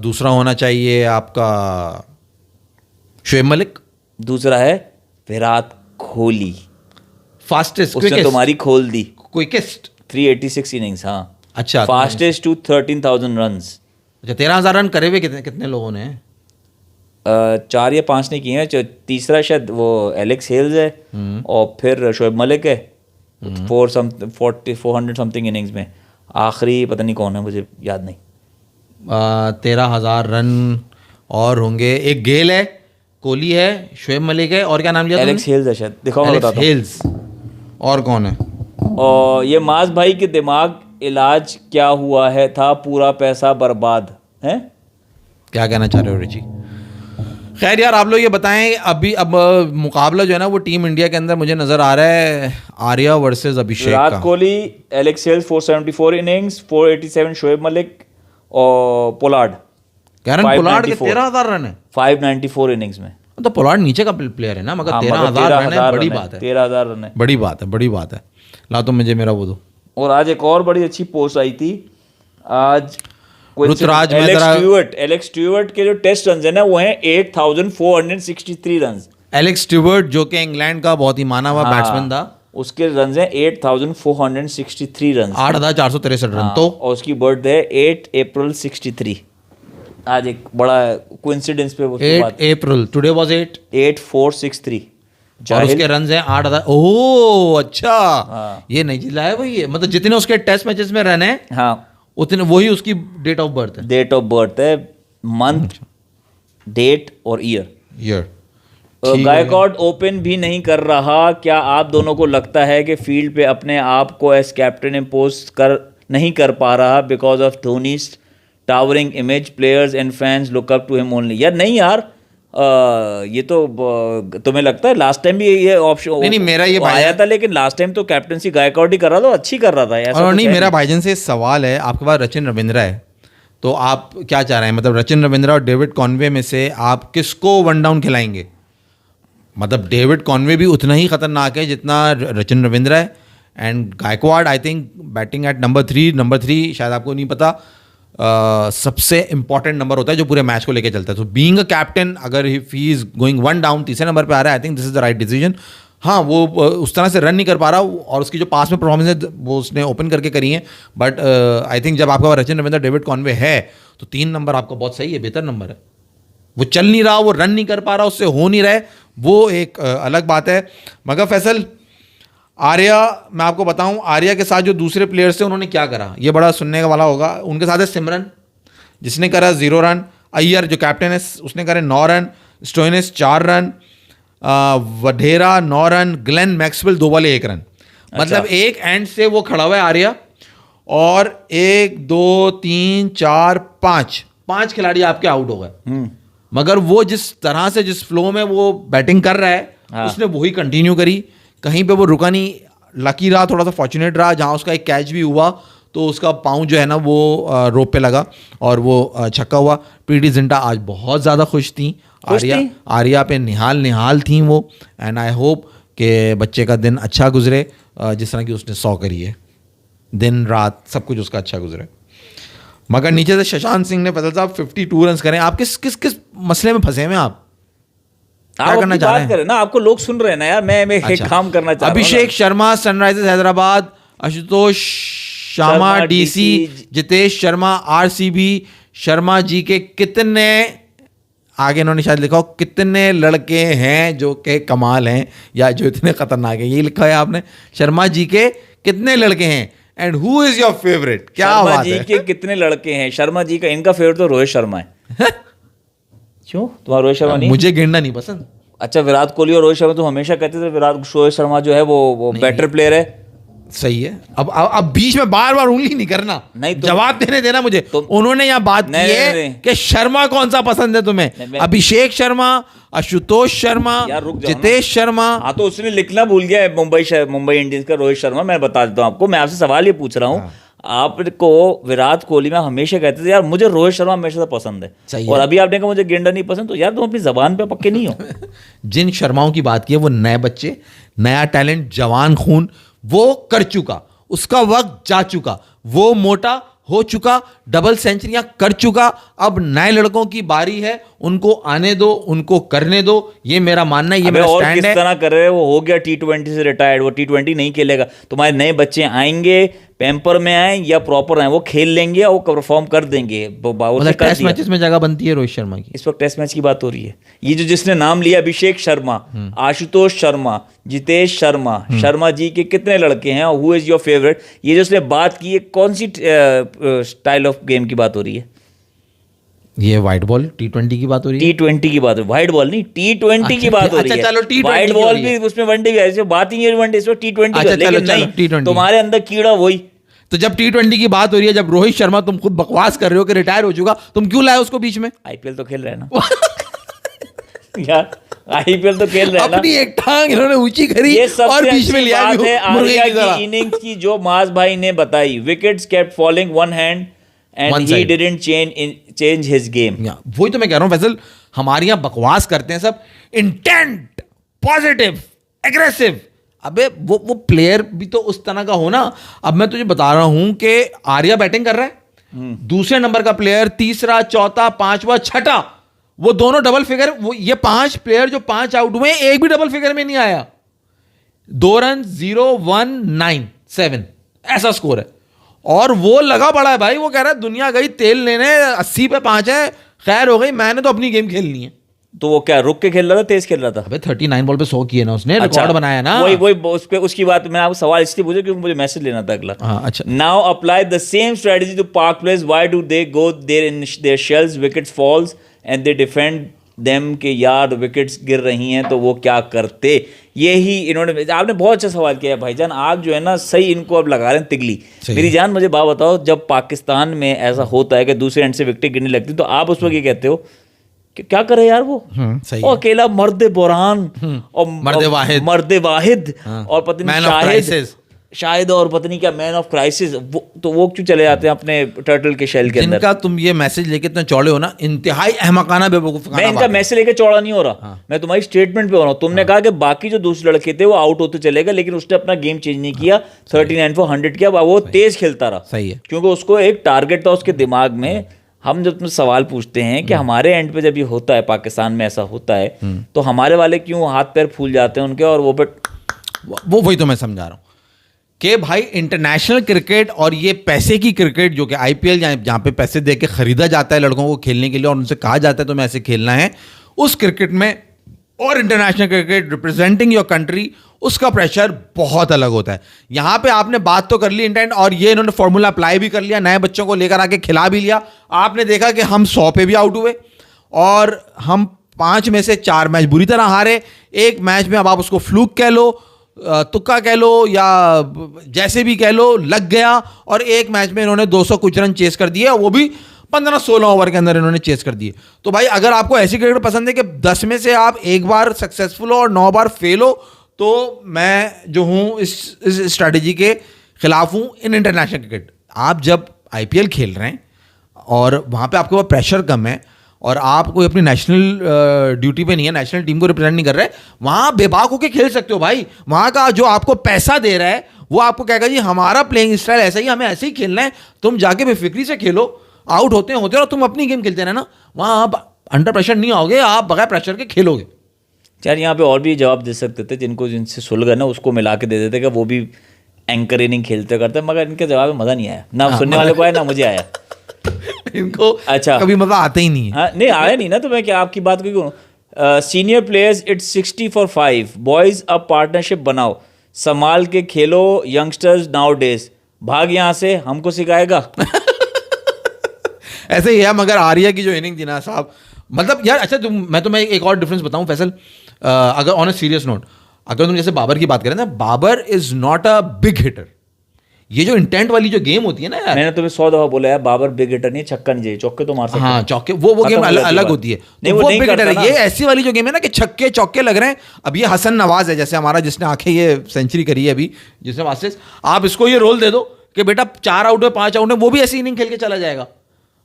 दूसरा होना चाहिए आपका शोएब मलिक। दूसरा है विराट कोहली। फास्टेस्ट, उसने तुम्हारी खोल दी। Quickest 386 innings. हाँ, अच्छा, फास्टेस्ट टू 13,000 रन। अच्छा, 13,000 रन करे हुए कितने लोगों ने? 4 या 5 ने किए हैं। तीसरा शायद वो एलेक्स हेल्स है, और फिर शोएब मलिक है 400 समथिंग इनिंग्स में। आखिरी पता नहीं कौन है, मुझे याद नहीं। 13,000 रन और होंगे। एक गेल है, कोहली है, शोएब मलिक है, और क्या नाम लिया? एलेक्स हेल्स है शायद, दिखाओ मैं बताता हूं। हेल्स। और कौन है? और ये माज भाई के दिमाग इलाज क्या हुआ है, था पूरा पैसा बर्बाद है। क्या कहना चाह रहे हो रिची? खैर यार, आप लोग ये बताएं, अभी अब मुकाबला जो है ना वो टीम इंडिया के अंदर मुझे नजर आ रहा है आर्या वर्सेस अभिषेक का। Virat Kohli, Alex Hales 474 innings, 487 Shoaib Malik और पोलार्ड। कैरन पोलार्ड के 13,000 रन है 594 इनिंग्स में। तो पोलार्ड नीचे का प्लेयर है ना, मगर 13,000 रन है, बड़ी बात है। 13,000 रन है, बड़ी बात है, बड़ी बात है। ला तो मुझे मेरा वो दो। और आज एक और बड़ी अच्छी पोस्ट आई थी आज। ऋतुराज, एलेक्स स्टुअर्ट के जो टेस्ट रन है ना वो हैं 8,463 रन। एलेक्स स्टीवर्ट जो कि इंग्लैंड का बहुत ही माना हुआ बैट्समैन था, उसके रन है 8,463 रन, 8,463 रन। तो और उसकी बर्थडे है 8 अप्रैल 63। आज एक बड़ा कोइंसिडेंस पे वो 8 अप्रैल, टुडे वाज 8463। और उसके रन हैं 8,000। ओह अच्छा, हाँ। ये नहीं जिला है भाई, ये मतलब जितने उसके टेस्ट मैचेस में रन है हाँ, उतने वही उसकी डेट ऑफ बर्थ है। डेट ऑफ बर्थ है, मंथ, डेट और ईयर। ईयर। गायकॉड ओपन भी नहीं कर रहा, क्या आप दोनों को लगता है कि फील्ड पे अपने आप को एज कैप्टन इम्पोज नहीं कर पा रहा because of Dhoni's towering image, players and fans look up to him only? यार नहीं यार, ये तो तुम्हें लगता है लास्ट टाइम भी ये ऑप्शन नहीं, मेरा ये आया था, लेकिन लास्ट टाइम तो कैप्टनसी गायकॉड ही कर रहा था, अच्छी कर रहा था। ऐसा और नहीं, मेरा भाईजान से सवाल है, आपके पास रचिन रविंद्रा है, तो आप क्या चाह रहे हैं? मतलब रचिन रविंद्रा और डेविड कॉनवे में से आप किसको वन डाउन खिलाएंगे? मतलब डेविड कॉनवे भी उतना ही खतरनाक है जितना रचिन रविंद्रा है, and Gaikwad I think batting at number 3 शायद आपको नहीं पता, सबसे इंपॉर्टेंट नंबर होता है जो पूरे मैच को लेकर चलता है। तो बीइंग अ कैप्टन, अगर if he is going one down, तीसरे नंबर पे आ रहा है, आई think this is the right decision. हाँ, वो उस तरह से रन नहीं कर पा रहा, और उसकी जो पास में परफॉर्मेंस है वो उसने ओपन करके करी है, बट आई थिंक जब आपका रचिन रविंद्र, डेविड कॉनवे है, तो 3 नंबर आपका बहुत सही है, बेहतर नंबर है। वो चल नहीं रहा, वो रन नहीं कर पा रहा, उससे हो नहीं रहा है, वो एक अलग बात है। मगर फैसल, आर्या, मैं आपको बताऊं, आर्या के साथ जो दूसरे प्लेयर्स थे उन्होंने क्या करा, ये बड़ा सुनने का वाला होगा। उनके साथ है सिमरन, जिसने करा 0 रन, अय्यर जो कैप्टन है उसने करे 9 run, Stoinis 4 run, Wadhera 9 run, Glenn Maxwell 2 बॉले 1 रन। मतलब एक एंड से वो खड़ा हुआ है आर्या, और 1 2 3 4 5 खिलाड़ी आपके आउट हो गए। मगर वो जिस तरह से, जिस फ्लो में वो बैटिंग कर रहा है, उसने वही कंटिन्यू करी, कहीं पे वो रुका नहीं, लकी रहा, थोड़ा सा फॉर्चुनेट रहा, जहाँ उसका एक कैच भी हुआ तो उसका पाँव जो है ना वो रोप पे लगा और वो छक्का हुआ। प्रीति जिंटा आज बहुत ज़्यादा खुश थी, आर्या पे निहाल थी वो, एंड आई होप कि बच्चे का दिन अच्छा गुजरे, जिस तरह की उसने 100 करी है, दिन रात सब कुछ उसका अच्छा गुजरे। मगर नीचे से शशांक सिंह ने, फैसल साहब 52 रन करें। आप किस मसले में फंसे हैं? आप क्या करना चाह रहे हैं? ना आपको लोग सुन रहे हैं ना यार, मैं एक काम करना चाह रहा हूं। Abhishek Sharma Sunrisers Hyderabad, Ashutosh Sharma DC, Jitesh Sharma RCB, Sharma ji के कितने, आगे इन्होंने शायद लिखा हो कितने लड़के हैं जो के कमाल हैं या जो इतने खतरनाक हैं, यही लिखा है आपने। शर्मा जी के कितने लड़के हैं and who is your favourite? क्या शर्मा बात जी है? के कितने लड़के हैं? शर्मा जी का, इनका फेवरेट तो रोहित शर्मा है। क्यों, तुम्हारा रोहित शर्मा नहीं? मुझे गिनना नहीं पसंद। अच्छा, विराट कोहली और रोहित शर्मा तो हमेशा कहते थे रोहित शर्मा जो है वो बेटर प्लेयर है। सही है, अब बीच में बार बार उंगली नहीं करना, नहीं जवाब देना मुझे। उन्होंने यहाँ बात की है कि शर्मा कौन सा पसंद है तुम्हें? अभिषेक शर्मा, आशुतोष शर्मा, जितेश शर्मा। हाँ, तो उसने लिखना भूल गया है मुंबई इंडियंस का रोहित शर्मा। मैं बता देता हूँ आपको, मैं आपसे सवाल ये पूछ रहा हूँ, आपको विराट कोहली में हमेशा कहते थे यार मुझे रोहित शर्मा हमेशा से पसंद है, और अभी आपने कहा मुझे गेंडा नहीं पसंद, तो यार तुम अपनी जबान पे पक्के नहीं हो। जिन शर्माओं की बात की है वो नए बच्चे, नया टैलेंट, जवान खून, वो कर चुका, उसका वक्त जा चुका, वो मोटा हो चुका, डबल सेंचुरियां कर चुका। अब नए लड़कों की बारी है, उनको आने दो, उनको करने दो, ये मेरा मानना है, ये मेरा स्टैंड है। किस तरह कर रहे हैं, वो हो गया T20 से रिटायर्ड, वो T20 नहीं खेलेगा। तुम्हारे नए बच्चे आएंगे, पैम्पर में आए या प्रॉपर आए, वो खेल लेंगे और वो परफॉर्म कर देंगे। टेस्ट मैचेस में जगह बनती है रोहित शर्मा की। इस वक्त टेस्ट मैच की बात हो रही है। ये जो जिसने नाम लिया, अभिषेक शर्मा, आशुतोष शर्मा, जितेश शर्मा, शर्मा जी के कितने लड़के हैं, हु इज योर फेवरेट, ये जो उसने बात की है, कौन सी स्टाइल ऑफ गेम की बात हो रही है? ये व्हाइट बॉल T20 की बात हो रही है। T20 की बात हो, व्हाइट बॉल नहीं, T20 की बात हो रही है। चलो T20 व्हाइट बॉल भी, उसमें वनडे भी ऐसे बात ही है, वनडे इसमें T20 लेकिन नहीं, T20 तुम्हारे अंदर कीड़ा वही। तो जब T20 की बात हो रही है, जब रोहित शर्मा, तुम खुद बकवास कर रहे हो कि रिटायर हो चुका, तुम क्यों लाए उसको बीच में? IPL तो खेल रहे हैं ना यार, IPL तो खेल रहे हैं ना। अपनी एक टांग इन्होंने ऊंची करी और बीच में लिया। बात है आर्या की इनिंग्स की, जो माज भाई ने बताई, wickets kept falling one hand and he didn't change his game. वही तो मैं कह रहा हूं फैसल, हमारे यहाँ बकवास करते हैं सब, इंटेंट, पॉजिटिव, एग्रेसिव। अबे वो प्लेयर भी तो उस तरह का हो ना। अब मैं तुझे बता रहा हूं कि आर्या बैटिंग कर रहा है, दूसरे नंबर का प्लेयर, तीसरा, चौथा, पांचवा, छठा, वो दोनों डबल फिगर, वो ये 5 प्लेयर जो 5 आउट हुए एक भी डबल फिगर में नहीं आया। 2 रन 0-1-9-7 ऐसा स्कोर है। और वो लगा पड़ा है भाई, वो कह रहा है दुनिया गई तेल लेने, 80 पे 5 है, खैर हो गई, मैंने तो अपनी गेम खेलनी है। तो वो क्या रुक के खेल रहा था, तेज खेल रहा था? अबे 39 बॉल पे 100 किए ना उसने, रिकॉर्ड बनाया ना। वही उसकी बात मैं आपको सवाल इसलिए पूछा क्योंकि मुझे मैसेज लेना था अगला। हाँ, अच्छा। Now apply the same strategy to park players, why do they go there in their shells, wickets falls and they defend them के यार विकेट्स गिर रही हैं तो वो क्या करते? यही इन्होंने, आपने बहुत अच्छा सवाल किया है भाईजान। आप जो है ना सही इनको अब लगा रहे हैं तिगली। मेरी जान मुझे बात बताओ, जब पाकिस्तान में ऐसा होता है कि दूसरे एंड से विकेट गिरने लगती तो आप उस वक्त ये कहते हो कि क्या करे यार वो, सही और अकेला मर्द बुरहान और मर्द वाहिद और पत्नी शायद और पत्नी क्या मैन ऑफ क्राइसिस, तो वो क्यों चले जाते हैं अपने टर्टल के शेल के अंदर? जिनका तुम ये मैसेज लेके इतने चौड़े हो ना, इंतहाई अहमकाना बेवकूफाना। मैं इनका मैसेज लेके चौड़ा नहीं हो रहा, मैं तुम्हारी स्टेटमेंट पे हो रहा हूँ। तुमने कहा कि बाकी जो दूसरे लड़के थे वो आउट होते चले गए, लेकिन उसने अपना गेम चेंज नहीं किया, 39 for 100 किया, वो तेज खेलता रहा। सही है, क्योंकि उसको एक टारगेट था उसके दिमाग में। हम जब तुम सवाल पूछते हैं कि हमारे एंड पे जब ये होता है, पाकिस्तान में ऐसा होता है, तो हमारे वाले क्यों हाथ पैर फूल जाते हैं उनके, और वो वही तो मैं समझा रहा हूँ कि भाई इंटरनेशनल क्रिकेट और ये पैसे की क्रिकेट जो कि आईपीएल जहाँ पे पैसे दे के खरीदा जाता है लड़कों को खेलने के लिए और उनसे कहा जाता है तुम्हें ऐसे खेलना है, उस क्रिकेट में और international cricket representing your country, उसका प्रेशर बहुत अलग होता है। यहाँ पे आपने बात तो कर ली इंटेंट, और ये इन्होंने फॉर्मूला अप्लाई भी कर लिया, नए बच्चों को लेकर आके खिला भी लिया। आपने देखा कि हम 100 पे भी आउट हुए और हम 5 में से 4 मैच बुरी तरह हारे। एक मैच में अब आप उसको फ्लूक कह लो, तुक्का कह लो, या जैसे भी कह लो, लग गया। और एक मैच में इन्होंने 200 कुछ रन चेस कर दिए, वो भी 15-16 ओवर के अंदर इन्होंने चेस कर दिए। तो भाई अगर आपको ऐसी क्रिकेट पसंद है कि 10 में से आप एक बार सक्सेसफुल हो और 9 बार फेल हो, तो मैं जो हूँ इस स्ट्रैटेजी के खिलाफ हूँ इन इंटरनेशनल क्रिकेट। आप जब आईपीएल खेल रहे हैं और वहाँ पे आपके पास प्रेशर कम है और आप कोई अपनी नेशनल ड्यूटी पे नहीं है, नेशनल टीम को रिप्रेजेंट नहीं कर रहे, वहाँ बेबाक होकर खेल सकते हो भाई। वहाँ का जो आपको पैसा दे रहा है वो आपको कहेगा जी हमारा प्लेइंग स्टाइल ऐसा ही, हमें ऐसे ही खेलना है, तुम जाके बेफिक्री से खेलो, आउट होते होते और तुम अपनी गेम खेलते रहना। वहाँ आप अंडर प्रेशर नहीं आओगे, आप बगैर प्रेशर के खेलोगे। यार यहाँ पे और भी जवाब दे सकते थे, जिनसे सुलग ना उसको मिला के दे देते कि वो भी एंकर इनिंग खेलते करते, मगर इनके जवाब में मज़ा नहीं आया, ना सुनने वाले को आया ना मुझे आया। इनको अच्छा कभी मजा आता ही नहीं है। हाँ, नहीं आया नहीं ना, तो मैं क्या आपकी बात क्यों? Senior players it's 60 for 5 boys, अब पार्टनरशिप बनाओ, संभाल के खेलो यंगस्टर्स नाउ डेज, भाग यहाँ से, हमको सिखाएगा। ऐसे ही है, मगर आर्या की जो इनिंग थी ना साहब, मतलब यार अच्छा मैं तुम्हें एक और डिफरेंस बताऊं फैसल, अगर ऑन अ सीरियस नोट, अगर तुम जैसे बाबर की बात करें ना, Babar is not a big hitter. ये जो इंटेंट वाली जो गेम होती है ना यार, मैंने तुम्हें 100 दफा बोला है बाबर बिग हिटर नहीं, छक्का नहीं चाहिए, चौके तो मार सकते हैं। हाँ चौके, वो गेम अलग होती है, तो वो बिग हिटर है। ये ऐसी वाली जो गेम है ना कि छक्के चौके लग रहे हैं। अब ये हसन नवाज है जैसे हमारा, जिसने आंखें ये सेंचुरी करी है अभी, जिसने वास्ते आप इसको ये रोल दे दो कि बेटा 4 आउट है 5 आउट है, वो भी ऐसी इनिंग खेल के चला जाएगा।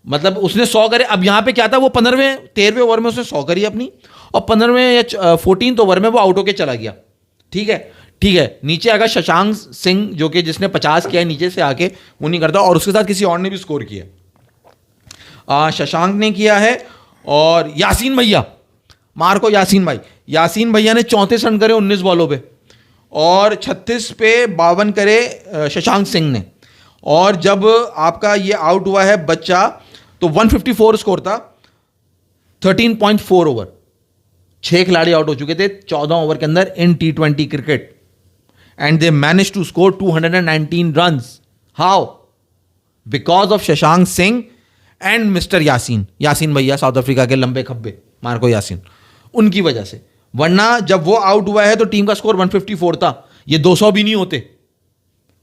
मतलब उसने 100 करे। अब यहाँ पे क्या था, वो 15वें 13वें ओवर में उसने 100 करी अपनी, और 15वें या 14th ओवर में वो आउट होके चला गया। ठीक है, नीचे अगर शशांक सिंह जो कि जिसने 50 किया है नीचे से आके, वो नहीं करता, और उसके साथ किसी और ने भी स्कोर किया, शशांक ने किया है, और यासीन भैया, मार्को यासीन भैया ने 34 रन करे 19 बॉलों पे, और 36 पे 52 करे शशांक सिंह ने। और जब आपका ये आउट हुआ है बच्चा, तो 154 स्कोर था, 13.4 ओवर, 6 खिलाड़ी आउट हो चुके थे 14 ओवर के अंदर in T20 cricket, and they manage to score 219 runs. How? Because of Shashank Singh and mister Yasin भैया, साउथ अफ्रीका के लंबे खब्बे मार्को यासीन, उनकी वजह से। वरना जब वो आउट हुआ है तो टीम का स्कोर 154 था, ये 200 भी नहीं होते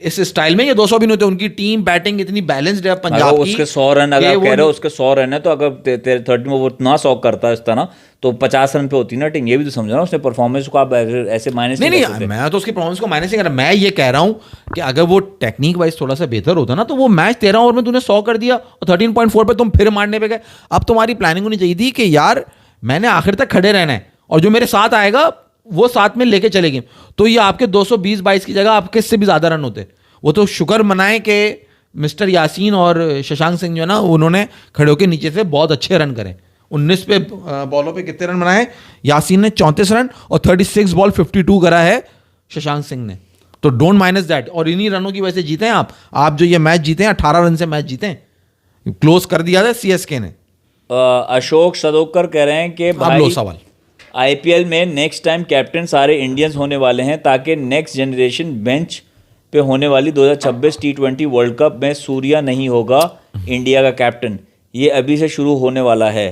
इस स्टाइल में, ये 200 भी नहीं होते। उनकी टीम बैटिंग इतनी बैलेंस्ड है पंजाब की। उसके 100 रन अगर आप कह रहे हो, उसके 100 रन है, तो अगर 30 ओवर ना 100 करता इस तरह, तो 50 रन पे होती ना टीम। ये भी तो समझो ना, उसने परफॉर्मेंस को आप ऐसे माइनस नहीं, मैं तो उसकी परफॉर्मेंस को माइनस नहीं कर रहा। मैं ये कह रहा हूं कि अगर वो टेक्निक वाइज थोड़ा सा बेहतर होता ना, तो वो मैच 13 ओवर में तूने 100 कर दिया और 13.4 पे तुम फिर मारने पे गए। अब तुम्हारी प्लानिंग होनी चाहिए थी कि यार मैंने आखिर तक खड़े रहना है, और जो मेरे साथ आएगा वो साथ में लेके चलेगी। तो ये आपके 220-22 की जगह आपके इससे भी ज्यादा रन होते। वो तो शुक्र मनाएं कि मिस्टर यासीन और शशांक सिंह जो है ना, उन्होंने खड़े होकर नीचे से बहुत अच्छे रन करें, 19 पे बॉलों पे कितने रन बनाए? यासीन ने 34 रन और 36 बॉल 52 करा है शशांक सिंह ने। तो डोंट माइनस दैट। और इन्हीं रनों की वजह से जीते हैं आप जो ये मैच जीते हैं 18 रन से मैच जीते हैं, क्लोज कर दिया था सीएसके ने। अशोक सदोकर कह रहे हैं कि अब भाई लो सवाल। आईपीएल में नेक्स्ट टाइम कैप्टन सारे इंडियंस होने वाले हैं ताकि नेक्स्ट जनरेशन बेंच पे होने वाली 2026 T20 वर्ल्ड कप में सूर्या नहीं होगा इंडिया का कैप्टन, ये अभी से शुरू होने वाला है।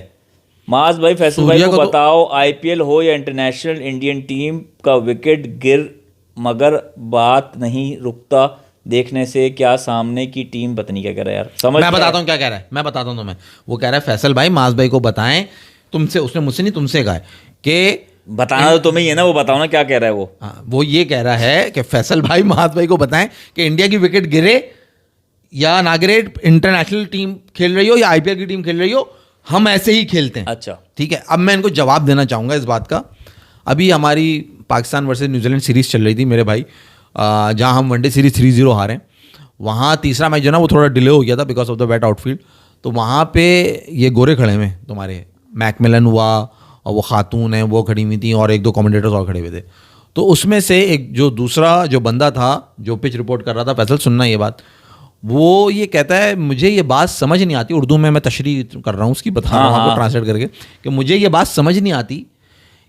माज भाई फैसल भाई को बताओ आईपीएल हो या इंटरनेशनल, इंडियन टीम का विकेट गिर मगर बात नहीं रुकता देखने से, क्या सामने की टीम पता नहीं क्या कह रहा है यार, समझ मैं बताता हूँ क्या कह रहा है, मैं बताता हूँ तुम्हें। वो कह रहा है फैसल भाई माज भाई को बताएं, तुमसे, उसने मुझसे नहीं तुमसे कहा है कि बताना तो तुम्हें ही है ना, वो बताओ ना क्या कह रहा है वो। हाँ, वो ये कह रहा है कि फैसल भाई माज भाई को बताएं कि इंडिया की विकेट गिरे या ना गिरे, इंटरनेशनल टीम खेल रही हो या आईपीएल की टीम खेल रही हो, हम ऐसे ही खेलते हैं। अच्छा ठीक है, अब मैं इनको जवाब देना चाहूँगा इस बात का। अभी हमारी पाकिस्तान वर्सेस न्यूजीलैंड सीरीज चल रही थी मेरे भाई, जहाँ हम वनडे सीरीज 3-0 हारे। वहाँ तीसरा मैच जो ना वो थोड़ा डिले हो गया था because of the wet outfield. तो वहाँ पे ये गोरे खड़े हुए तुम्हारे, मैकमिलन हुआ और वो खातून है वो खड़ी हुई थी और 1-2 कमेंटेटर्स और खड़े हुए थे। तो उसमें से एक जो दूसरा जो बंदा था जो पिच रिपोर्ट कर रहा था, फैसल सुनना ये बात, वो ये कहता है मुझे ये बात समझ नहीं आती, उर्दू में मैं तशरीह कर रहा हूँ उसकी, बता रहा हूँ आपको ट्रांसलेट करके, कि मुझे ये बात समझ नहीं आती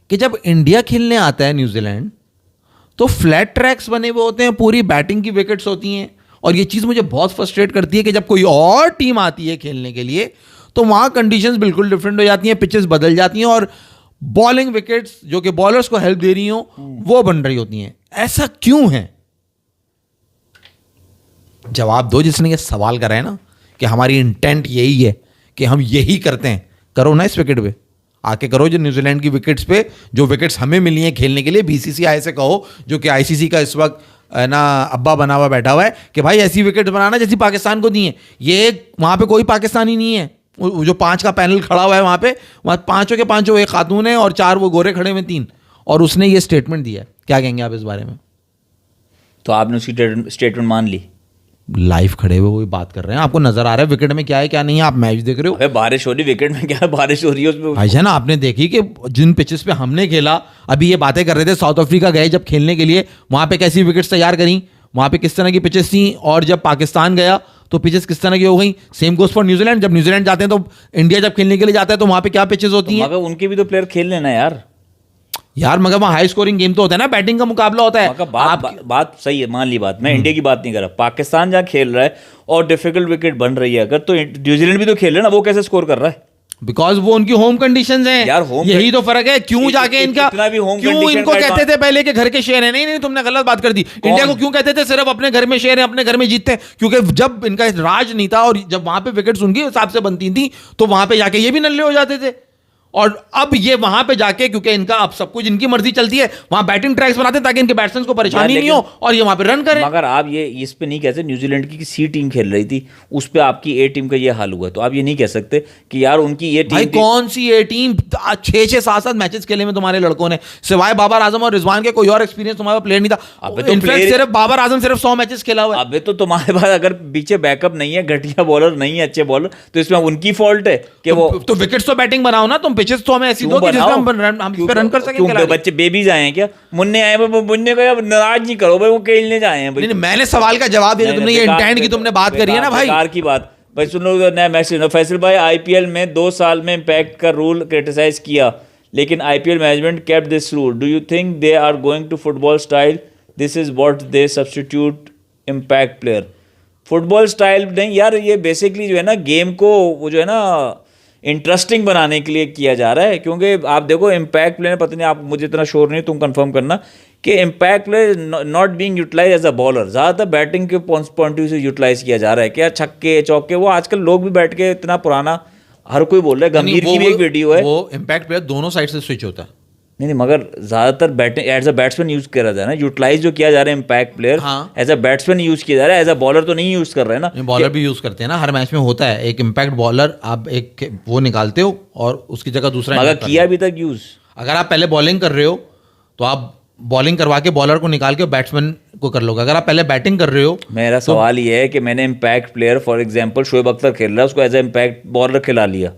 कि जब इंडिया खेलने आता है न्यूजीलैंड तो फ्लैट ट्रैक्स बने हुए होते हैं, पूरी बैटिंग की विकेट्स होती हैं, और ये चीज़ मुझे बहुत फ्रस्ट्रेट करती है कि जब कोई और टीम आती है खेलने के लिए तो वहाँ कंडीशंस बिल्कुल डिफरेंट हो जाती हैं, पिचेस बदल जाती हैं और बॉलिंग विकेट्स जो कि बॉलर्स को हेल्प दे रही हो वो बन रही होती हैं। ऐसा क्यों है? जवाब दो जिसने ये सवाल करा है ना कि हमारी इंटेंट यही है कि हम यही करते हैं, करो ना इस विकेट पे आके करो जो न्यूजीलैंड की विकेट्स पे, जो विकेट्स हमें मिली हैं खेलने के लिए। बीसीसीआई से कहो, जो कि आईसीसी का इस वक्त ना अब्बा बना हुआ बैठा हुआ है, कि भाई ऐसी विकेट्स बनाना जैसी पाकिस्तान को दी हैं। ये वहाँ पे कोई पाकिस्तानी नहीं है, जो 5 का पैनल खड़ा हुआ है वहाँ पे, वहाँ 5 के 5 एक खातून है और 4 वो गोरे खड़े हुए 3, और उसने ये स्टेटमेंट दिया है। क्या कहेंगे आप इस बारे में? तो आपने उसकी स्टेटमेंट मान ली? लाइव खड़े हुए वही बात कर रहे हैं, आपको नजर आ रहा है विकेट में क्या है क्या नहीं है, आप मैच देख रहे हो। अबे बारिश हो रही, विकेट में क्या बारिश हो रही है उसमें? भाई ना आपने देखी कि जिन पिचेस पे हमने खेला, अभी ये बातें कर रहे थे साउथ अफ्रीका गए जब खेलने के लिए, वहां पे कैसी विकेट्स तैयार करी, वहां पे किस तरह की पिचेस थी, और जब पाकिस्तान गया तो पिचेस किस तरह की हो गई। सेम गोस फॉर न्यूजीलैंड, जब न्यूजीलैंड जाते हैं तो इंडिया जब खेलने के लिए जाता है तो वहां पे क्या पिचेस होती हैं। मगर उनके भी तो प्लेयर खेल लेना यार, मगर वहाँ हाई स्कोरिंग गेम तो होता है ना, बैटिंग का मुकाबला होता है। बात सही है, मान ली बात, मैं इंडिया की बात नहीं कर रहा। पाकिस्तान जहाँ खेल रहा है और डिफिकल्ट विकेट बन रही है अगर, तो न्यूजीलैंड भी तो खेल रहा है ना, वो कैसे स्कोर कर रहा है? बिकॉज वो उनकी होम कंडीशंस हैं यार, होम यही तो फर्क है। क्यों जाके इनका, क्यों इनको कहते थे पहले के घर के शेर है? नहीं, तुमने गलत बात कर दी। इंडिया को क्यों कहते थे सिर्फ अपने घर में शेर है, अपने घर में जीतते हैं? क्योंकि जब इनका राज नहीं था और जब वहां पे विकेट्स उनके हिसाब से बनती थी तो वहां पे जाके ये भी नल्ले हो जाते थे। और अब ये वहां पे जाके, क्योंकि इनका अब सब कुछ इनकी मर्जी चलती है, वहां बैटिंग ट्रैक्स बनाते हैं ताकि इनके बैट्समैन को परेशानी नहीं हो और ये वहां पे रन करें। मगर आप ये इस पे नहीं कहते, न्यूजीलैंड की सी टीम खेल रही थी, उस पे आपकी ए टीम का ये हाल हुआ, तो आप ये नहीं कह सकते कि यार उनकी ये टीम, भाई कौन सी ए टीम? 6-6 7-7 मैचेस खेले में तुम्हारे लड़कों ने, सिवाय बाबर आजम और रिजवान के कोई और एक्सपीरियंस तुम्हारा प्लेयर नहीं था। इनफैक्ट सिर्फ बाबर आजम सिर्फ 100 मैचेस खेला हुआ है। अबे तो तुम्हारे पास अगर पीछे बैकअप नहीं है, घटिया बॉलर नहीं है, अच्छे बॉलर, तो इसमें उनकी फॉल्ट है कि वो तो विकेट्स तो बैटिंग बनाओ ना, तुम पिचेस तो हमें ऐसी दो कि जिसमें हम इस पे रन कर सकें। क्यों बच्चे बेबीज आए हैं क्या? मुन्ने आए, मुन्ने को यार नाराज नहीं करो भाई, वो खेलने जाए हैं भाई। नहीं, मैंने सवाल का जवाब दिया, तुमने ये इंटेंट की तुमने बात करी है ना भाई, बेकार की बात। भाई सुन लो नया मैसेज, फैसल भाई आईपीएल में 2 साल में इम्पैक्ट का रूल क्रिटिसाइज किया, लेकिन IPL management kept this rule. Do you think they are going to football style? This is what they substitute impact player. Football style नहीं यार, ये बेसिकली जो है ना गेम को वो जो है ना इंटरेस्टिंग बनाने के लिए किया जा रहा है। क्योंकि आप देखो इम्पैक्ट प्लेयर, पता नहीं, आप मुझे इतना श्योर नहीं, तुम कंफर्म करना कि impact player not being utilise as a bowler, ज़्यादातर बैटिंग के पॉइंट ऑफ व्यू से यूटिलाइज किया जा रहा है। क्या छक्के चौके, वो आजकल लोग भी बैठ के इतना पुराना हर कोई बोल रहा है। गंभीर की भी एक वीडियो है, वो इम्पैक्ट प्लेयर दोनों साइड से स्विच होता है। नहीं, मगर ज्यादातर batting as a batsman use किया जाता है ना, यूटिलाइज जो किया जा रहा है impact player, as a batsman use किया जा रहा है, एज अ बॉलर तो नहीं यूज कर रहे हैं ना। बॉलर भी यूज करते हैं ना, हर मैच में होता है एक इम्पैक्ट बॉलर, आप एक वो निकालते हो और उसकी जगह दूसरा। मगर किया अभी तक यूज? अगर आप पहले बॉलिंग कर रहे हो तो आप बॉलिंग करवा के बॉलर को निकाल के बैट्समैन को कर लोगे। अगर आप पहले बैटिंग कर रहे हो, मेरा सवाल ये है कि मैंने impact player, for example Shoaib Akhtar खेल रहा है, उसको एज ए इम्पैक्ट बॉलर खिला लिया,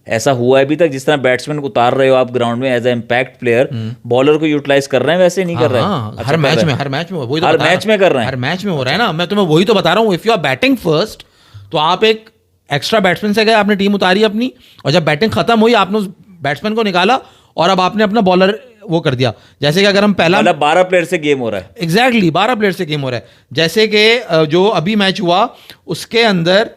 ऐसा हुआ है अभी तक? जिस तरह बैट्समैन को उतार रहे हो आप ग्राउंड में as a impact player, bowler को यूटिलाइज कर रहे हैं, वैसे नहीं कर रहे हैं? हर मैच में, हर मैच में वही तो हर बता रहा मैच में कर रहे हैं, हर मैच में हो रहा है ना। मैं तुम्हें वही तो बता रहा हूँ। If you are batting first, तो आप एक एक्स्ट्रा बैट्समैन से गए, आपने टीम उतारी अपनी, और जब बैटिंग खत्म हुई आपने उस बैट्समैन को निकाला और अब आपने अपना बॉलर वो कर दिया। जैसे कि अगर हम पहला, मतलब 12 प्लेयर से गेम हो रहा है। एग्जैक्टली 12 प्लेयर से गेम हो रहा है। जैसे कि जो अभी मैच हुआ उसके अंदर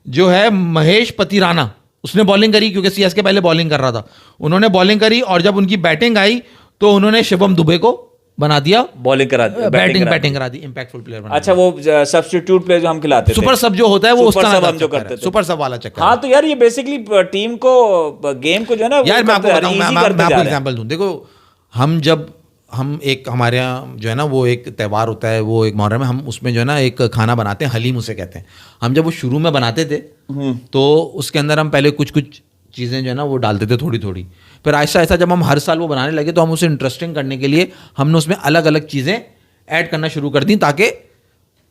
जो है महेश पतिराना, उसने बॉलिंग करी क्योंकि सीएसके पहले बॉलिंग कर रहा था, उन्होंने बॉलिंग करी और जब उनकी बैटिंग आई तो उन्होंने शिवम दुबे को बना दिया, बॉलिंग करा दी, बैटिंग करा दी, इंपैक्टफुल प्लेयर बना अच्छा, वो सब्स्टिट्यूट प्लेयर जो हम खिलाते थे, सुपर सब जो होता है वो उस सुपर तरह सब का हम जो चक्कर करते है, थे, सुपर सब वाला चक्कर। हाँ, तो यार ये बेसिकली टीम को, गेम को जो है ना, यार मैं आपको बताऊं, मैं आपको हैं। एग्जांपल दूं। देखो, हम एक, हमारे यहाँ जो है ना वो एक त्यौहार होता है, वो एक मुहर्रम में, हम उसमें जो है ना एक खाना बनाते हैं, हलीम उसे कहते हैं। हम जब वो शुरू में बनाते थे तो उसके अंदर हम पहले कुछ कुछ चीज़ें जो है ना वो डालते थे थोड़ी थोड़ी, फिर ऐसा ऐसा जब हम हर साल वो बनाने लगे तो हम उसे इंटरेस्टिंग करने के लिए हमने उसमें अलग अलग चीज़ें ऐड करना शुरू कर दी ताकि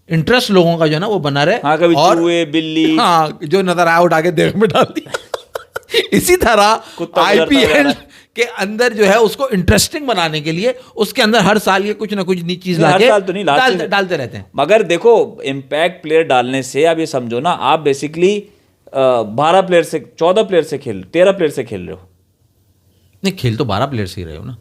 इंटरेस्ट लोगों का जो है ना वो बना रहे। हाँ, कभी चूहे, बिल्ली, हाँ, जो नजर आया उठा के देख में डाल दी। इसी तरह आईपीएल के अंदर जो है उसको इंटरेस्टिंग बनाने के लिए उसके अंदर हर साल ये कुछ ना कुछ नई चीज लाके डालते रहते हैं। मगर देखो, इम्पैक्ट प्लेयर डालने से आप ये समझो ना, आप बेसिकली 12 प्लेयर से, 14 प्लेयर से खेल, 13 प्लेयर से खेल रहे हो। नहीं, खेल तो 12 प्लेयर से ही रहे हो ना।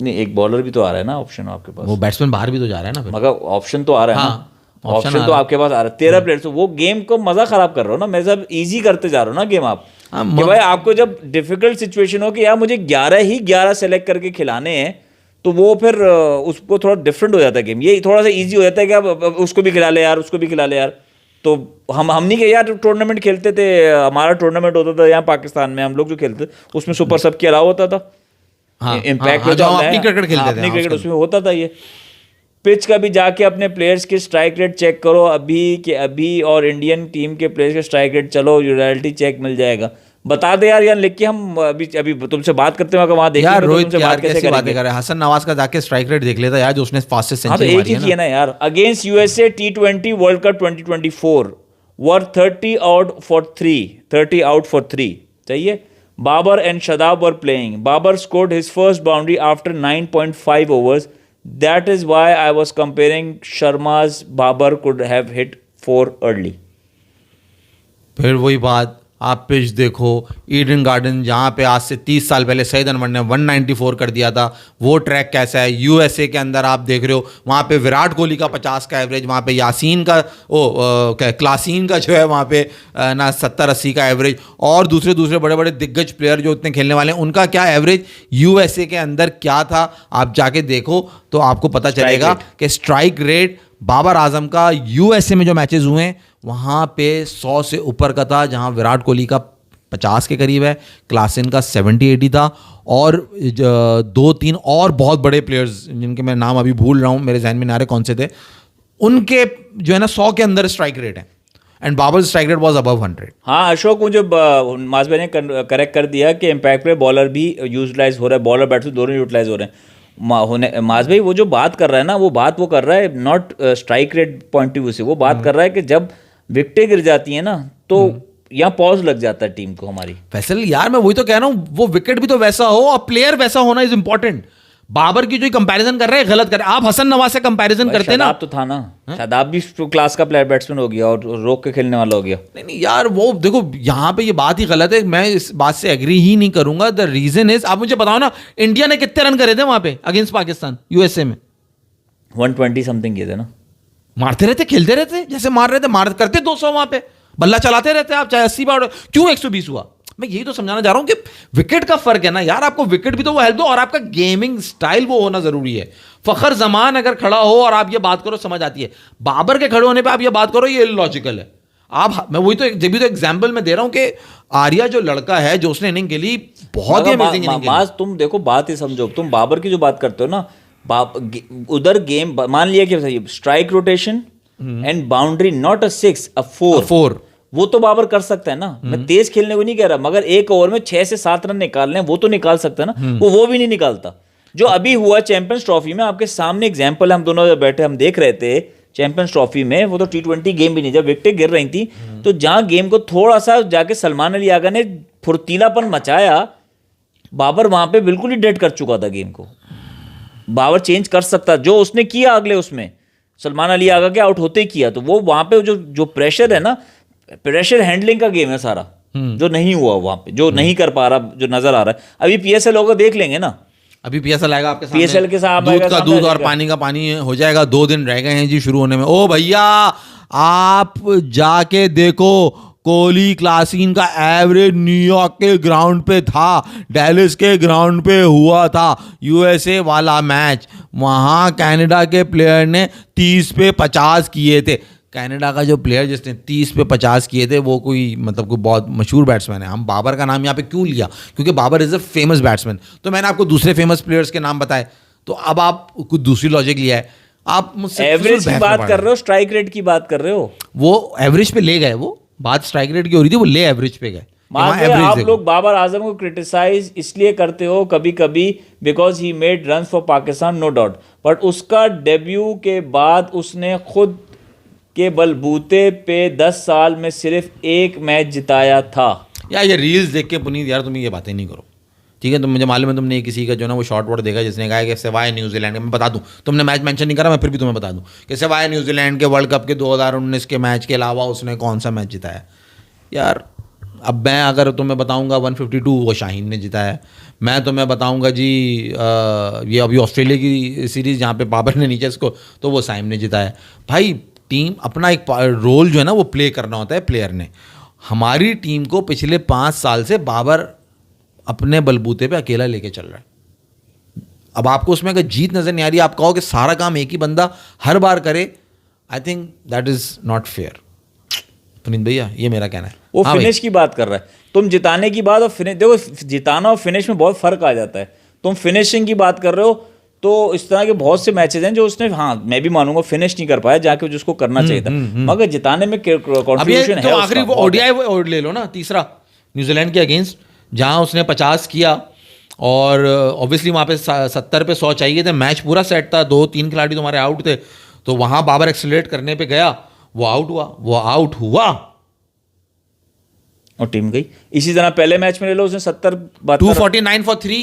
नहीं, एक बॉलर भी तो आ रहा है ना, ऑप्शन आपके पास, वो बैट्समैन बाहर भी तो जा रहा है ना फिर। मगर ऑप्शन तो आ रहा है हाँ, ना, ऑप्शन तो आपके पास आ रहा है। 13 प्लेयर से वो गेम को मजा खराब कर रहे हो ना, मेरे साथ इजी करते जा रहे हो ना गेम आप। कि भाई आपको जब डिफिकल्ट सिचुएशन हो कि यार मुझे 11 सेलेक्ट करके खिलाने हैं, तो वो फिर उसको थोड़ा डिफरेंट हो जाता है गेम। ये थोड़ा सा इजी हो जाता है कि आप उसको भी खिला ले यार, उसको भी खिला ले यार। तो हम नहीं कि यार टूर्नामेंट खेलते थे, हमारा टूर्नामेंट होता था यहाँ पाकिस्तान में, हम लोग जो खेलते उसमें सुपर सब के अलावा होता था, इम्पैक्ट में अपनी क्रिकेट खेलते थे, अपनी क्रिकेट उसमें होता था। ये पिच का भी जाके अपने प्लेयर्स की स्ट्राइक रेट चेक करो अभी और इंडियन टीम के प्लेयर्स के स्ट्राइक रेट, चलो रियलिटी चेक मिल जाएगा। बता दे यार लिख के, हम अभी तुमसे बात करते हैं वहां देखेंगे यार। रोहित तुमसे यार बात कैसे बातें कर रहे हैं? हसन नवाज का जाके स्ट्राइक रेट देख लेता यार, जो उसने फास्टेस्ट सेंचुरी मारी है। एक ही किया ना यार, against USA T20 world cup 2024 were 30 out for 3 चाहिए। Babar and Shadab were playing. Babar scored his first boundary after 9.5 overs. That is why I was comparing Sharma's Babar could have hit 4 early. फिर वही बात, आप pitch देखो, Eden garden जहाँ पे आज से 30 साल पहले सईद अनवर ने 194 कर दिया था, वो ट्रैक कैसा है। यूएसए के अंदर आप देख रहे हो, वहाँ पे विराट कोहली का 50 का एवरेज, वहाँ पे यासीन का क्लासीन का जो है वहाँ पे ना 70-80 का एवरेज, और दूसरे बड़े बड़े दिग्गज प्लेयर जो उतने खेलने वाले हैं उनका क्या एवरेज यूएसए के अंदर क्या था। आप जाके देखो तो आपको पता चलेगा कि स्ट्राइक रेट बाबर आजम का यूएसए में जो मैचेस हुए हैं वहाँ पे 100 से ऊपर का था, जहाँ विराट कोहली का 50 के करीब है, क्लासन का 70-80 था, और 2-3 और बहुत बड़े प्लेयर्स जिनके मैं नाम अभी भूल रहा हूँ, मेरे जहन में ना रहे कौन से थे, उनके जो है ना 100 के अंदर स्ट्राइक रेट है, and Babar strike rate was above 100। हाँ अशोक, मुझे मास भाई ने करेक्ट कर दिया कि इम्पैक्ट प्लेयर बॉलर भी यूटिलाइज हो रहा है, बॉलर बैट्समैन दोनों यूटिलाइज हो रहे हैं। मास भाई वो जो बात कर रहा है ना, वो बात वो कर रहा है not strike rate point of view से, वो बात कर रहा है कि जब विकेटें गिर जाती है ना तो यहाँ पॉज लग जाता है टीम को हमारी। फैसल यार, मैं वही तो कह रहा हूँ, वो विकेट भी तो वैसा हो और प्लेयर वैसा होना इज इंपॉर्टेंट। बाबर की जो कंपैरिजन कर रहे हैं गलत कर रहे हैं आप। हसन नवाज से कंपैरिजन करते हैं ना, शादाब तो था ना, शादाब भी क्लास का प्लेयर बैट्समैन हो गया और रोक के खेलने वाला हो गया। नहीं यार, वो देखो यहाँ पे ये बात ही गलत है, मैं इस बात से एग्री ही नहीं करूंगा। द रीजन इज, आप मुझे बताओ ना, इंडिया ने कितने रन करे थे वहां पे अगेंस्ट पाकिस्तान यूएसए में? 120 समथिंग किए थे ना। मारते रहते, खेलते रहते, जैसे मार रहे थे, करते 200 वहां पे, बल्ला चलाते रहते आप, चाहे 80 बार, क्यों 120 हुआ? मैं यही तो समझाना चाह रहा हूं कि विकेट का फर्क है ना यार, आपको विकेट भी तो वो हेल्प दो, और आपका गेमिंग स्टाइल वो होना जरूरी है। फखर जमान अगर खड़ा हो और आप ये बात करो समझ आती है, बाबर के खड़े होने पे आप ये बात करो ये इलॉजिकल है। आप, मैं वही तो जब भी तो एग्जांपल मैं दे रहा हूं कि आर्या जो लड़का है जो उसने इनिंग खेली, बहुत ही अमेजिंग इनिंग खेली। तुम देखो बात ही समझो, तुम बाबर की जो बात करते हो ना, उधर गेम मान लिया कि strike rotation and boundary, not a 6 अ 4, वो तो बाबर कर सकता है ना। मैं तेज खेलने को नहीं कह रहा, मगर एक ओवर में 6 से 7 रन निकालने वो तो निकाल सकता है ना, वो भी नहीं निकालता। जो अभी हुआ चैंपियंस ट्रॉफी में, आपके सामने एग्जांपल, हम दोनों जब बैठे हम देख रहे थे चैंपियंस ट्रॉफी में, वो तो T20 गेम भी नहीं, जब विकेटें गिर रही थी तो जहां गेम को थोड़ा सा जाके सलमान अली आगा ने फुर्तीलापन मचाया, बाबर वहां पे बिल्कुल ही डेड कर चुका था गेम को। बाबर चेंज कर सकता, जो उसने किया अगले उसमें सलमान अली आगा के आउट होते ही किया, तो वो वहां पे जो प्रेशर है ना, प्रेशर हैंडलिंग का गेम है सारा, जो नहीं हुआ वहां पे, जो नहीं कर पा रहा, जो नजर आ रहा है। अभी PSL होगा, देख लेंगे ना, अभी PSL आएगा आपके सामने, PSL के साथ दूध का दूध और पानी का पानी हो जाएगा। 2 दिन रह गए हैं जी शुरू होने में। ओ भैया आप जाके देखो, कोहली क्लासिन का एवरेज न्यूयॉर्क के ग्राउंड पे था, डेलिस के ग्राउंड पे हुआ था USA वाला मैच। वहाँ कनाडा के प्लेयर ने 30 पे 50 किए थे। कनाडा का जो प्लेयर जिसने 30 पे 50 किए थे वो कोई मतलब कोई बहुत मशहूर बैट्समैन है। हम बाबर का नाम यहाँ पे क्यों लिया? क्योंकि Babar is a famous batsman. तो मैंने आपको दूसरे फेमस प्लेयर्स के नाम बताए, तो अब आप कुछ दूसरी लॉजिक लिया है। आप मुझसे एवरेज की बात कर रहे हो, स्ट्राइक रेट की बात कर रहे हो, वो एवरेज पे ले गए। वो बात स्ट्राइक रेट की हो रही थी, वो ले एवरेज पे गए। आप लोग बाबर आजम को क्रिटिसाइज इसलिए करते हो कभी कभी because he made run for Pakistan, no doubt, but उसका डेब्यू के बाद उसने खुद के बलबूते पे 10 साल में सिर्फ 1 मैच जिताया था। यार ये रील्स देख के पुनीत यार तुम ये बातें नहीं करो, ठीक है? तुम मुझे मालूम है तुमने किसी का जो ना वो शॉर्ट वर्ड देखा जिसने कहा कि सिवाय न्यूजीलैंड के, मैं बता दूं, तुमने मैच मेंशन नहीं करा, मैं फिर भी तुम्हें बता दूं कि सिवाय न्यूजीलैंड के वर्ल्ड कप के 2019 के मैच के अलावा उसने कौन सा मैच जिताया। यार अब मैं अगर तुम्हें बताऊंगा 152 वो शाहीन ने जिताया, मैं तुम्हें बताऊंगा जी ये अभी ऑस्ट्रेलिया की सीरीज़ जहाँ पे बाबर ने नीचे इसको, तो वो साइम ने जिताया। भाई टीम अपना एक रोल जो है ना वो प्ले करना होता है प्लेयर ने। हमारी टीम को पिछले 5 साल से बाबर अपने बलबूते पे अकेला लेके चल रहा है। अब आपको उसमें अगर जीत नजर नहीं आ रही, आप कहो कि सारा काम एक ही बंदा हर बार करे, I think that is not fair. Puneet भैया ये मेरा कहना है। वो फिनिश की बात कर रहा है, तुम जिताने की बात और फिनिश, देखो जिताना और फिनिश में बहुत फर्क आ जाता है। तुम फिनिशिंग की बात कर रहे हो तो इस तरह के बहुत से मैचेस हैं जो उसने, हाँ मैं भी मानूंगा फिनिश नहीं कर पाया जाके जिसको करना चाहिए था, मगर जिताने में कंट्रीब्यूशन है। तो आखिरी वो ODI ले लो ना, तीसरा न्यूजीलैंड के अगेंस्ट जहां उसने 50 किया और ऑब्वियसली वहां पे 70 पे 100 चाहिए थे, मैच पूरा सेट था, 2-3 खिलाड़ी तुम्हारे आउट थे, तो वहां बाबर एक्सेलरेट करने पे गया, वो आउट हुआ और टीम गई। इसी तरह पहले मैच में ले लो, उसने 70 249 फॉर 3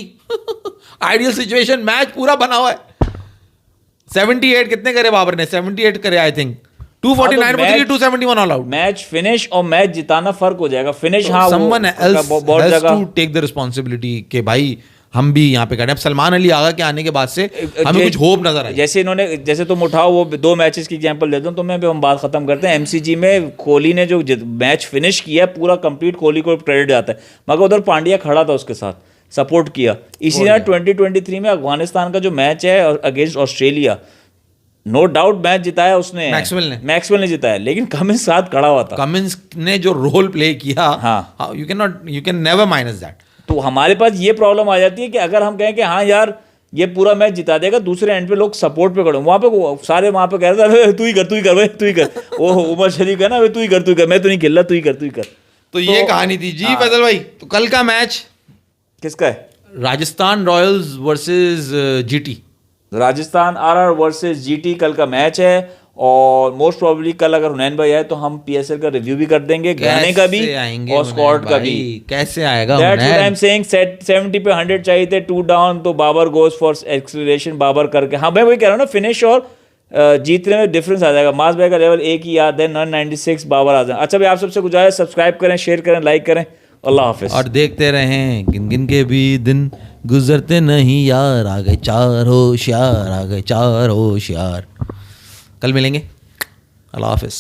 आइडियल सिचुएशन, मैच पूरा बना हुआ है। 78 कितने करे बाबर ने? 78 करे I think. 249 for 3, 271 all out. Match finish और मैच जिताना फर्क हो जाएगा। फिनिश हाँ someone else has to take the responsibility के भाई हम भी यहाँ पे करें। अब सलमान अली आगा के आने के बाद से हमें कुछ होप नजर आई। जैसे इन्होंने, जैसे तुम उठाओ वो 2 मैचेस की एग्जांपल देता हूँ तो मैं भी, हम बात खत्म करते हैं। MCG में कोहली ने जो मैच फिनिश किया पूरा कंप्लीट कोहली को क्रेडिट जाता है, मगर उधर पांड्या खड़ा था उसके साथ, सपोर्ट किया। इसी तरह 2023 में अफगानिस्तान का जो मैच है against Australia, no doubt match जिताया उसने, मैक्सवेल ने जिताया, लेकिन कमिंस साथ खड़ा हुआ था। कमिंस ने जो रोल प्ले किया, हाँ you can never minus that. तो हमारे पास ये प्रॉब्लम आ जाती है कि अगर हम कहें कि हाँ यार ये पूरा मैच जिता देगा, दूसरे एंड पे लोग सपोर्ट पे खड़े, वहाँ पे सारे वहाँ पे कह रहे थे तू ही कर वो उमर शरीफ है ना, तू ही कर, मैं तो नहीं खेल रहा, तू ही कर। तो ये कहानी थी जी फैसल भाई। तो कल का मैच किसका है? Rajasthan Royals versus GT। Rajasthan RR versus GT कल का मैच है, और मोस्ट प्रोबेबली कल अगर हुनैन भाई आए तो हम PSL का रिव्यू भी कर देंगे, गाने का भी और स्क्वाड का भी। कैसे आएगा? That's what I'm saying, 70 पे 100 चाहिए थे, 2 डाउन, तो Babar goes for acceleration, Babar करके। हाँ मैं वही कह रहा हूँ ना, फिनिश और जीतने में डिफरेंस आ जाएगा। मास भाई का लेवल एक ही याद है, 96 बाबर आ जाए। अच्छा भाई, आप सबसे गुजारिश, सब्सक्राइब करें, शेयर करें, लाइक करें। अल्लाह हाफिज। और देखते रहें गिन गिन के भी दिन गुजरते नहीं यार, आ गए 4 होशियार, आ गए 4 होशियार। कल मिलेंगे। अल्लाह हाफिज।